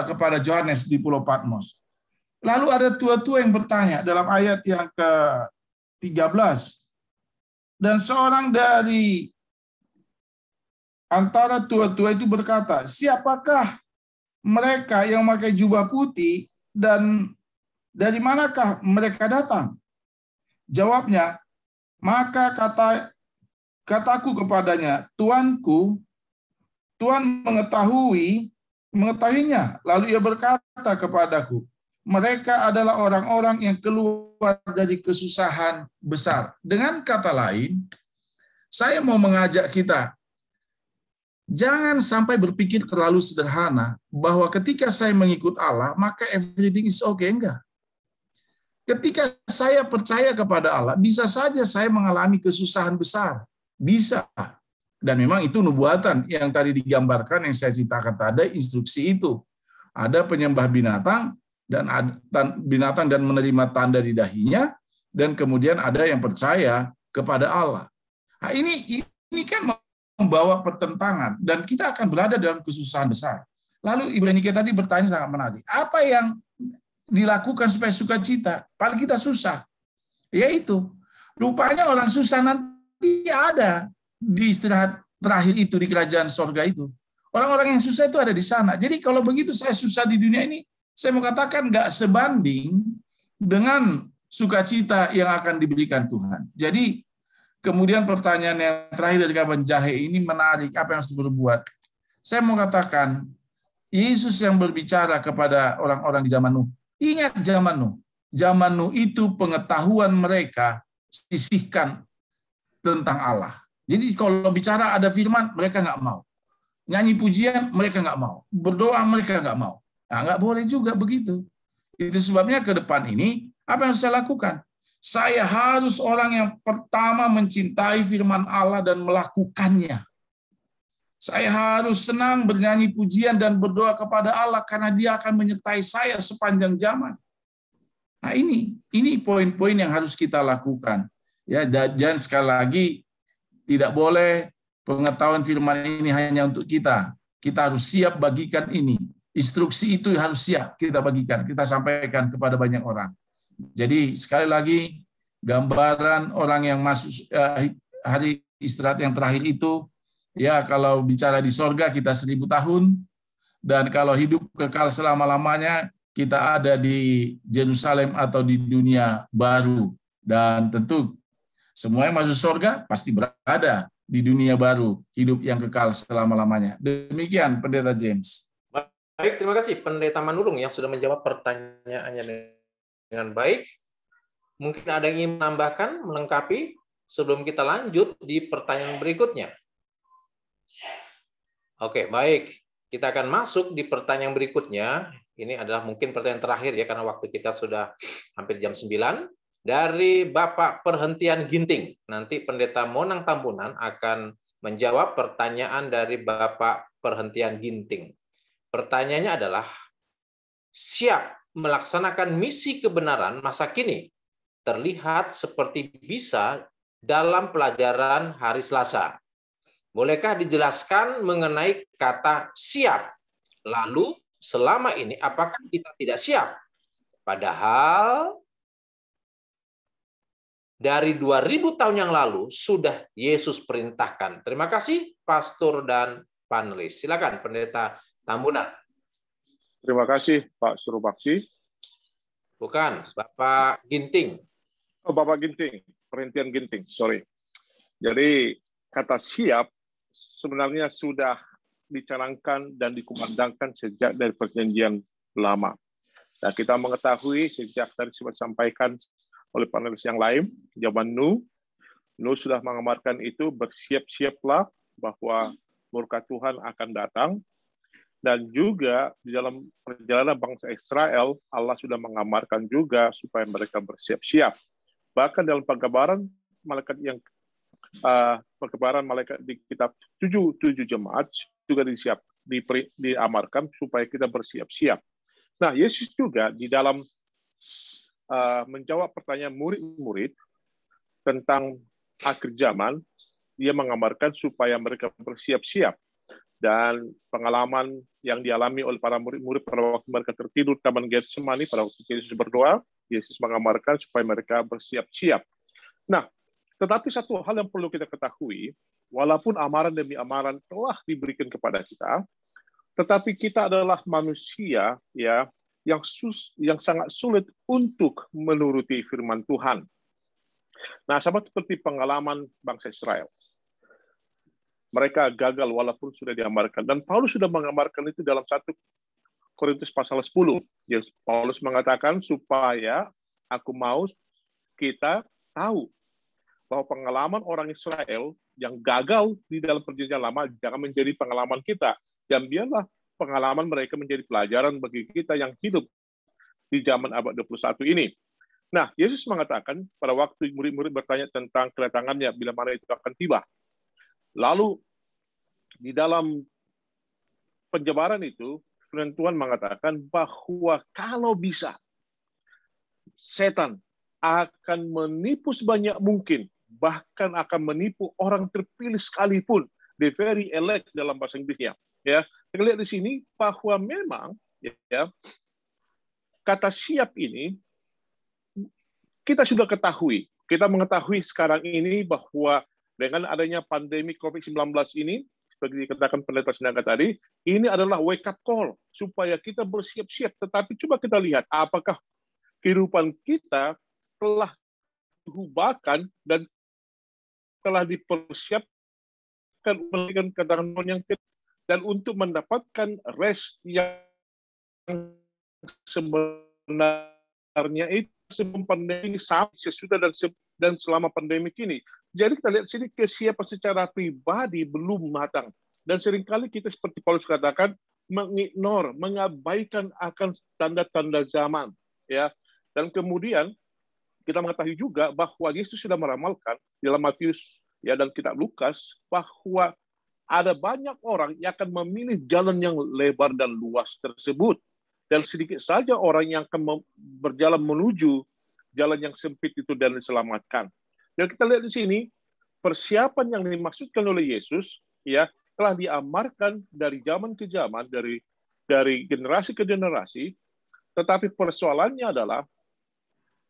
kepada Yohanes di Pulau Patmos. Lalu ada tua-tua yang bertanya dalam ayat yang ke-13. Dan seorang dari antara tua-tua itu berkata, siapakah mereka yang memakai jubah putih dan dari manakah mereka datang? Jawabnya, maka kataku kepadanya, Tuanku, Tuhan mengetahuinya. Lalu ia berkata kepadaku, mereka adalah orang-orang yang keluar dari kesusahan besar. Dengan kata lain, saya mau mengajak kita, jangan sampai berpikir terlalu sederhana bahwa ketika saya mengikut Allah, maka everything is okay. Enggak. Ketika saya percaya kepada Allah, bisa saja saya mengalami kesusahan besar. Bisa. Dan memang itu nubuatan yang tadi digambarkan, yang saya ceritakan tadi, instruksi itu. Ada penyembah binatang dan menerima tanda di dahinya, dan kemudian ada yang percaya kepada Allah. Nah, ini kan membawa pertentangan, dan kita akan berada dalam kesusahan besar. Lalu Ibu Nike tadi bertanya sangat menarik. Apa yang dilakukan supaya sukacita? Paling kita susah. Yaitu, rupanya orang susah nanti ada di istirahat terakhir itu, di kerajaan sorga itu. Orang-orang yang susah itu ada di sana. Jadi kalau begitu saya susah di dunia ini, saya mau katakan nggak sebanding dengan sukacita yang akan diberikan Tuhan. Jadi kemudian pertanyaan yang terakhir dari Kaban Jahe ini menarik, apa yang harus berbuat? Saya mau katakan, Yesus yang berbicara kepada orang-orang di zaman Nuh. Ingat zaman Nuh. Zaman Nuh itu pengetahuan mereka sisihkan tentang Allah. Jadi kalau bicara ada firman, mereka nggak mau. Nyanyi pujian, mereka nggak mau. Berdoa, mereka nggak mau. Nah, nggak boleh juga begitu. Itu sebabnya ke depan ini, apa yang harus saya lakukan? Saya harus orang yang pertama mencintai firman Allah dan melakukannya. Saya harus senang bernyanyi pujian dan berdoa kepada Allah karena Dia akan menyertai saya sepanjang zaman. Nah, ini poin-poin yang harus kita lakukan. Ya, dan sekali lagi tidak boleh pengetahuan firman ini hanya untuk kita. Kita harus siap bagikan ini. Instruksi itu harus siap kita bagikan, kita sampaikan kepada banyak orang. Jadi sekali lagi, gambaran orang yang masuk hari istirahat yang terakhir itu, ya kalau bicara di sorga kita 1000 tahun, dan kalau hidup kekal selama-lamanya, kita ada di Yerusalem atau di dunia baru. Dan tentu semua yang masuk sorga pasti berada di dunia baru, hidup yang kekal selama-lamanya. Demikian Pendeta James.
Baik, terima kasih Pendeta Manurung yang sudah menjawab pertanyaannya dengan baik. Mungkin ada yang ingin menambahkan, melengkapi sebelum kita lanjut di pertanyaan berikutnya. Oke, baik. Kita akan masuk di pertanyaan berikutnya. Ini adalah mungkin pertanyaan terakhir ya, karena waktu kita sudah hampir jam 9. Dari Bapak Perhentian Ginting. Nanti Pendeta Monang Tambunan akan menjawab pertanyaan dari Bapak Perhentian Ginting. Pertanyaannya adalah, siap melaksanakan misi kebenaran masa kini terlihat seperti bisa dalam pelajaran hari Selasa. Bolehkah dijelaskan mengenai kata siap? Lalu selama ini apakah kita tidak siap? Padahal dari 2000 tahun yang lalu sudah Yesus perintahkan. Terima kasih Pastor dan panelis. Silakan Pendeta Tambunan.
Terima kasih Pak Surubakti.
Bukan, Bapak Ginting.
Oh, Bapak Ginting, Perhentian Ginting, sorry. Jadi kata siap sebenarnya sudah dicanangkan dan dikumandangkan sejak dari perjanjian lama. Nah, kita mengetahui sejak tadi sempat sampaikan oleh panelis yang lain, zaman Nuh sudah mengamarkan itu, bersiap-siaplah bahwa murka Tuhan akan datang. Dan juga di dalam perjalanan bangsa Israel, Allah sudah mengamarkan juga supaya mereka bersiap-siap. Bahkan dalam penggambaran malaikat di kitab 7 jemaat juga diamarkan supaya kita bersiap-siap. Nah, Yesus juga di dalam menjawab pertanyaan murid-murid tentang akhir zaman, Dia mengamarkan supaya mereka bersiap-siap. Dan pengalaman yang dialami oleh para murid-murid pada waktu mereka tertidur di Taman Getsemani, pada waktu Yesus berdoa, Yesus mengamarkan supaya mereka bersiap-siap. Nah, tetapi satu hal yang perlu kita ketahui, walaupun amaran demi amaran telah diberikan kepada kita, tetapi kita adalah manusia ya yang sangat sulit untuk menuruti firman Tuhan. Nah, sama seperti pengalaman bangsa Israel. Mereka gagal walaupun sudah diamarkan. Dan Paulus sudah mengamarkan itu dalam 1 Korintus pasal 10. Paulus mengatakan supaya aku mau kita tahu bahwa pengalaman orang Israel yang gagal di dalam perjanjian lama jangan menjadi pengalaman kita. Dan biarlah pengalaman mereka menjadi pelajaran bagi kita yang hidup di zaman abad 21 ini. Nah, Yesus mengatakan pada waktu murid-murid bertanya tentang kedatangannya bila mana itu akan tiba. Lalu di dalam penjabaran itu, firman Tuhan mengatakan bahwa kalau bisa, setan akan menipu sebanyak mungkin, bahkan akan menipu orang terpilih sekalipun, the very elect dalam bahasa Inggrisnya. Ya, kita lihat di sini bahwa memang ya kata siap ini kita sudah ketahui. Kita mengetahui sekarang ini bahwa dengan adanya pandemi COVID-19 ini, seperti dikatakan pendeta Sinaga tadi, ini adalah wake up call supaya kita bersiap-siap. Tetapi coba kita lihat apakah kehidupan kita telah diubahkan dan telah dipersiapkan memberikan keterangan yang dan untuk mendapatkan rest yang sebenarnya itu sebelum pandemi, sesudah dan selama pandemi ini. Jadi kita lihat sini kesiapan secara pribadi belum matang. Dan seringkali kita seperti Paulus katakan mengabaikan akan tanda-tanda zaman. Ya. Dan kemudian kita mengetahui juga bahwa Yesus sudah meramalkan dalam Matius ya dan kitab Lukas bahwa ada banyak orang yang akan memilih jalan yang lebar dan luas tersebut. Dan sedikit saja orang yang akan berjalan menuju jalan yang sempit itu dan diselamatkan. Dan kita lihat di sini, persiapan yang dimaksudkan oleh Yesus ya telah diamarkan dari zaman ke zaman, dari generasi ke generasi, tetapi persoalannya adalah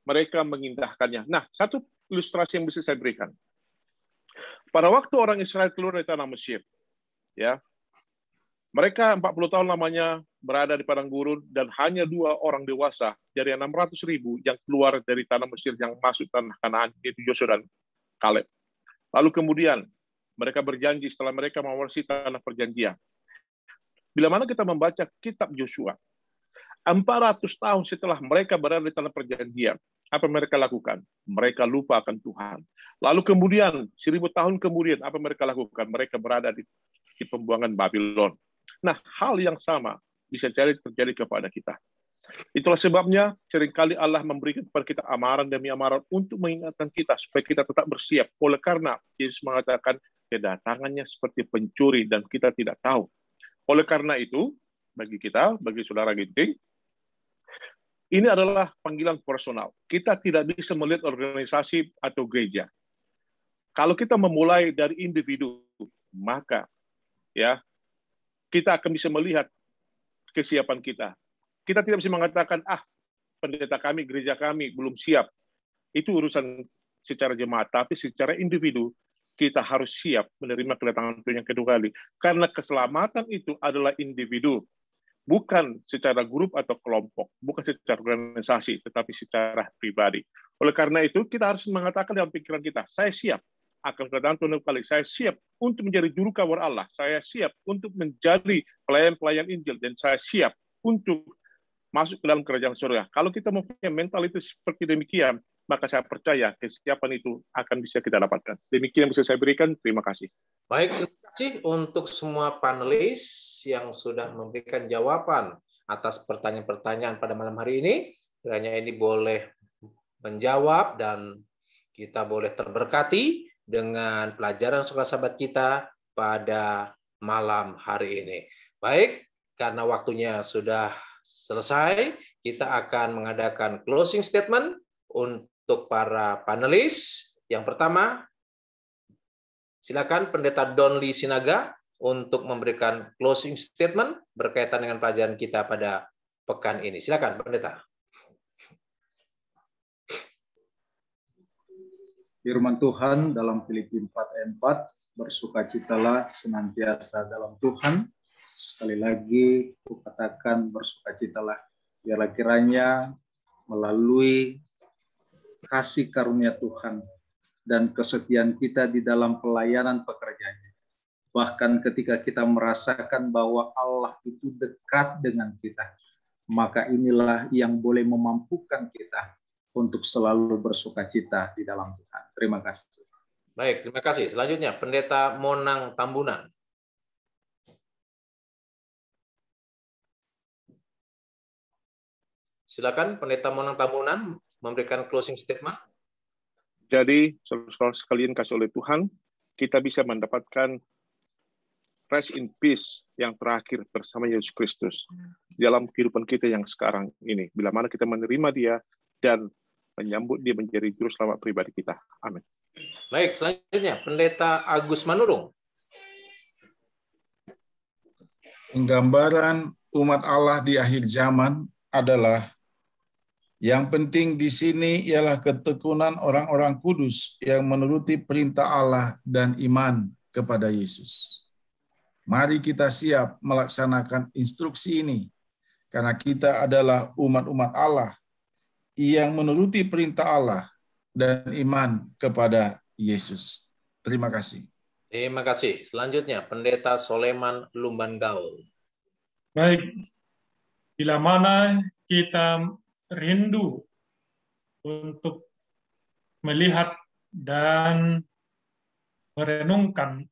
mereka mengindahkannya. Nah, satu ilustrasi yang bisa saya berikan. Pada waktu orang Israel keluar dari tanah Mesir, ya, mereka 40 tahun lamanya berada di padang gurun dan hanya 2 orang dewasa dari 600.000 yang keluar dari tanah Mesir yang masuk tanah Kanaan, yaitu Yosua dan Kaleb. Lalu kemudian mereka berjanji setelah mereka mewarisi tanah perjanjian. Bila mana kita membaca kitab Yosua, 400 tahun setelah mereka berada di tanah perjanjian, apa mereka lakukan? Mereka lupa akan Tuhan. Lalu kemudian 1000 tahun kemudian apa mereka lakukan? Mereka berada di pembuangan Babylon. Nah, hal yang sama bisa terjadi kepada kita. Itulah sebabnya seringkali Allah memberikan kepada kita amaran demi amaran untuk mengingatkan kita supaya kita tetap bersiap. Oleh karena Yesus mengatakan kedatangannya seperti pencuri dan kita tidak tahu. Oleh karena itu, bagi kita, bagi saudara Ginting, ini adalah panggilan personal. Kita tidak bisa melihat organisasi atau gereja. Kalau kita memulai dari individu, maka ya kita akan bisa melihat kesiapan kita. Kita tidak bisa mengatakan, pendeta kami, gereja kami belum siap. Itu urusan secara jemaat, tapi secara individu, kita harus siap menerima kedatangan Tuhan yang kedua kali. Karena keselamatan itu adalah individu, bukan secara grup atau kelompok, bukan secara organisasi, tetapi secara pribadi. Oleh karena itu, kita harus mengatakan dalam pikiran kita, saya siap akan kedatangan Tuhan kali. Saya siap untuk menjadi juru kabar Allah. Saya siap untuk menjadi pelayan-pelayan Injil. Dan saya siap untuk masuk ke dalam kerajaan surga. Kalau kita mempunyai mental itu seperti demikian, maka saya percaya kesiapan itu akan bisa kita dapatkan. Demikian yang bisa saya berikan. Terima kasih.
Baik, terima kasih untuk semua panelis yang sudah memberikan jawaban atas pertanyaan-pertanyaan pada malam hari ini. Kiranya ini boleh menjawab dan kita boleh terberkati dengan pelajaran Sekolah Sahabat kita pada malam hari ini. Baik, karena waktunya sudah selesai, kita akan mengadakan closing statement untuk para panelis. Yang pertama, silakan Pendeta Donli Sinaga untuk memberikan closing statement berkaitan dengan pelajaran kita pada pekan ini. Silakan, Pendeta.
Firman Tuhan dalam Filipi 4 ayat 4, bersukacitalah senantiasa dalam Tuhan. Sekali lagi kukatakan bersukacitalah. Biarlah kiranya melalui kasih karunia Tuhan dan kesetiaan kita di dalam pelayanan pekerjaannya. Bahkan ketika kita merasakan bahwa Allah itu dekat dengan kita, maka inilah yang boleh memampukan kita untuk selalu bersukacita di dalam Tuhan. Terima kasih.
Baik, terima kasih. Selanjutnya, Pendeta Monang Tambunan. Silakan, Pendeta Monang Tambunan memberikan closing statement.
Jadi, saudara-saudara sekalian kasih oleh Tuhan, kita bisa mendapatkan rest in peace yang terakhir bersama Yesus Kristus dalam kehidupan kita yang sekarang ini. Bila mana kita menerima Dia dan menyambut Dia menjadi juru selamat pribadi kita. Amin.
Baik, selanjutnya Pendeta Agus Manurung.
Penggambaran umat Allah di akhir zaman adalah yang penting di sini ialah ketekunan orang-orang kudus yang menuruti perintah Allah dan iman kepada Yesus. Mari kita siap melaksanakan instruksi ini, karena kita adalah umat-umat Allah yang menuruti perintah Allah dan iman kepada Yesus. Terima kasih.
Terima kasih. Selanjutnya, Pendeta Soleman Lumban Gaul.
Baik, bila mana kita rindu untuk melihat dan merenungkan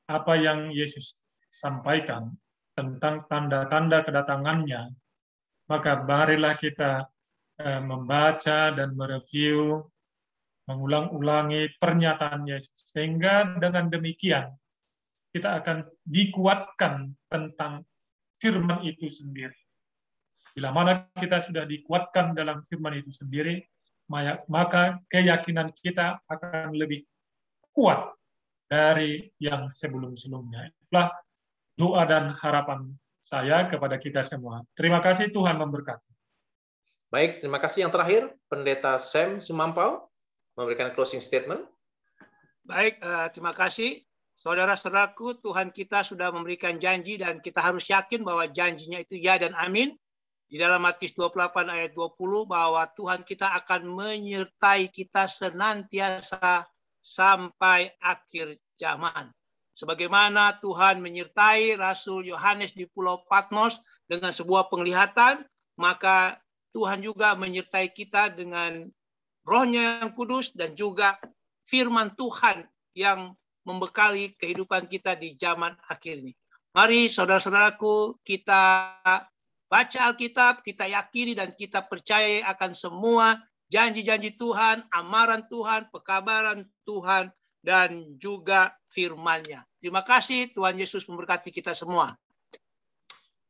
apa yang Yesus sampaikan tentang tanda-tanda kedatangannya, maka marilah kita membaca dan mereview, mengulang-ulangi pernyataan Yesus, sehingga dengan demikian kita akan dikuatkan tentang firman itu sendiri. Bila mana kita sudah dikuatkan dalam firman itu sendiri, maka keyakinan kita akan lebih kuat dari yang sebelum-sebelumnya. Itulah doa dan harapan saya kepada kita semua. Terima kasih, Tuhan memberkati.
Baik, terima kasih. Yang terakhir, Pendeta Sam Sumampau memberikan closing statement.
Baik, terima kasih. Saudara-saudaraku, Tuhan kita sudah memberikan janji dan kita harus yakin bahwa janjinya itu ya dan amin. Di dalam Matius 28 ayat 20 bahwa Tuhan kita akan menyertai kita senantiasa sampai akhir zaman. Sebagaimana Tuhan menyertai Rasul Yohanes di Pulau Patmos dengan sebuah penglihatan, maka Tuhan juga menyertai kita dengan Roh-Nya yang kudus dan juga firman Tuhan yang membekali kehidupan kita di zaman akhir ini. Mari saudara-saudaraku, kita baca Alkitab, kita yakini dan kita percaya akan semua janji-janji Tuhan, amaran Tuhan, pekabaran Tuhan, dan juga firman-Nya. Terima kasih, Tuhan Yesus memberkati kita semua.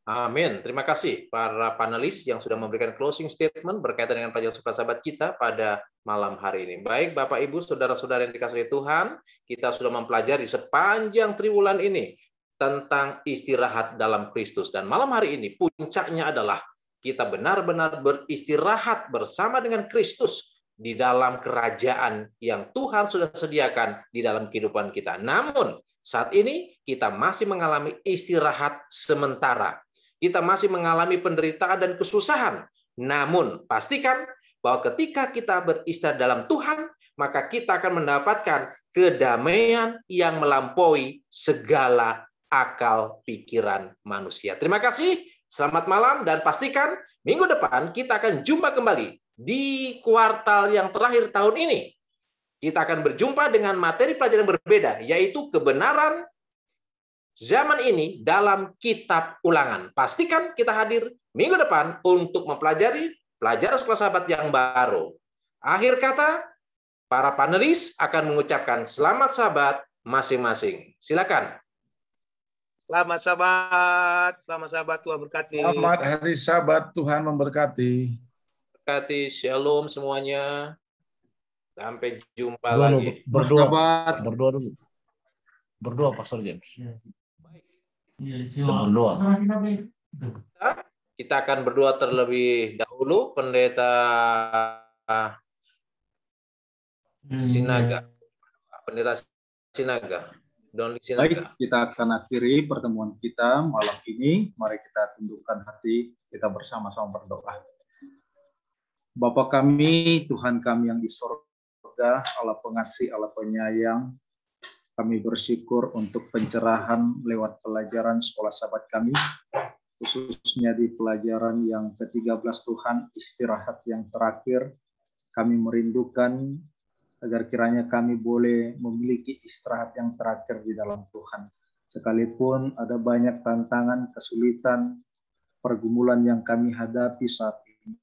Amin. Terima kasih para panelis yang sudah memberikan closing statement berkaitan dengan pelajaran suka sahabat kita pada malam hari ini. Baik, Bapak, Ibu, saudara-saudara yang dikasihi Tuhan, kita sudah mempelajari sepanjang triwulan ini tentang istirahat dalam Kristus. Dan malam hari ini puncaknya adalah kita benar-benar beristirahat bersama dengan Kristus di dalam kerajaan yang Tuhan sudah sediakan di dalam kehidupan kita. Namun, saat ini kita masih mengalami istirahat sementara. Kita masih mengalami penderitaan dan kesusahan. Namun, pastikan bahwa ketika kita beristirahat dalam Tuhan, maka kita akan mendapatkan kedamaian yang melampaui segala akal pikiran manusia. Terima kasih, selamat malam, dan pastikan minggu depan kita akan jumpa kembali di kuartal yang terakhir tahun ini. Kita akan berjumpa dengan materi pelajaran berbeda, yaitu kebenaran zaman ini dalam kitab Ulangan. Pastikan kita hadir minggu depan untuk mempelajari pelajaran sekolah sahabat yang baru. Akhir kata, para panelis akan mengucapkan selamat sahabat masing-masing. Silakan.
Selamat sahabat, Tuhan berkati.
Selamat hari Sabat, Tuhan memberkati.
Berkati, shalom semuanya. Sampai jumpa lagi.
Berdoa dulu. Berdoa, Pastor James. Berdoa.
Kita akan berdoa terlebih dahulu. Pendeta Sinaga. Pendeta Sinaga. Don Sinaga.
Baik, kita akan akhiri pertemuan kita malam ini. Mari kita tundukkan hati, kita bersama-sama berdoa. Bapa kami, Tuhan kami yang di sorga, Allah pengasih, Allah penyayang, kami bersyukur untuk pencerahan lewat pelajaran sekolah sahabat kami, khususnya di pelajaran yang ke-13 Tuhan, istirahat yang terakhir. Kami merindukan agar kiranya kami boleh memiliki istirahat yang terakhir di dalam Tuhan. Sekalipun ada banyak tantangan, kesulitan, pergumulan yang kami hadapi saat ini.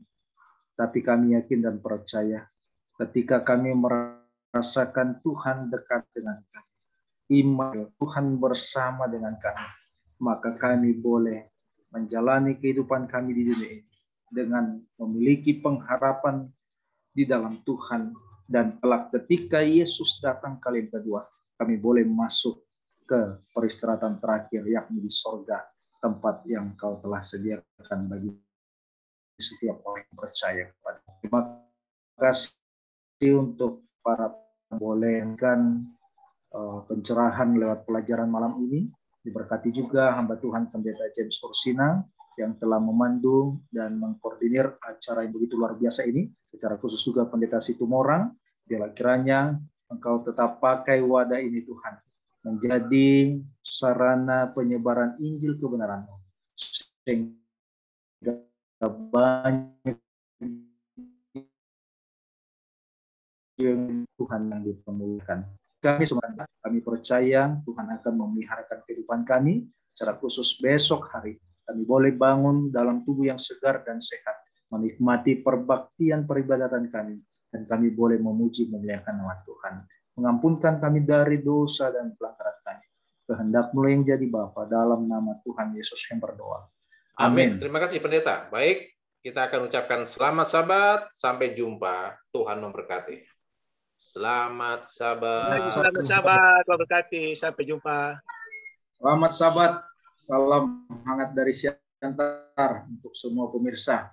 Tapi kami yakin dan percaya ketika kami merasakan Tuhan dekat dengan kami, iman Tuhan bersama dengan kami, maka kami boleh menjalani kehidupan kami di dunia ini dengan memiliki pengharapan di dalam Tuhan. Dan kelak ketika Yesus datang kali kedua, kami boleh masuk ke peristirahatan terakhir, yakni di sorga, tempat yang Kau telah sediakan bagi setiap orang yang percaya kepada. Terima kasih untuk para bolehkan pencerahan lewat pelajaran malam ini. Diberkati juga hamba Tuhan Pendeta James Ursina yang telah memandu dan mengkoordinir acara yang begitu luar biasa ini. Secara khusus juga Pendeta Situmorang. Biarlah kiranya Engkau tetap pakai wadah ini Tuhan menjadi sarana penyebaran Injil kebenaran-Mu, sehingga banyak Tuhan yang dipemuliakan. Kami percaya Tuhan akan memeliharakan kehidupan kami. Secara khusus besok hari kami boleh bangun dalam tubuh yang segar dan sehat, menikmati perbaktian peribadatan kami, dan kami boleh memuji memuliakan nama Tuhan. Mengampunkan kami dari dosa dan pelanggaran kami. Kehendak-Mu yang jadi Bapa, dalam nama Tuhan Yesus yang berdoa.
Amin. Terima kasih Pendeta. Baik, kita akan ucapkan selamat Sabat. Sampai jumpa. Tuhan memberkati. Selamat Sabat.
Selamat Sabat, Tuhan berkati. Sampai jumpa.
Selamat Sabat. Salam hangat dari Siantar untuk semua pemirsa.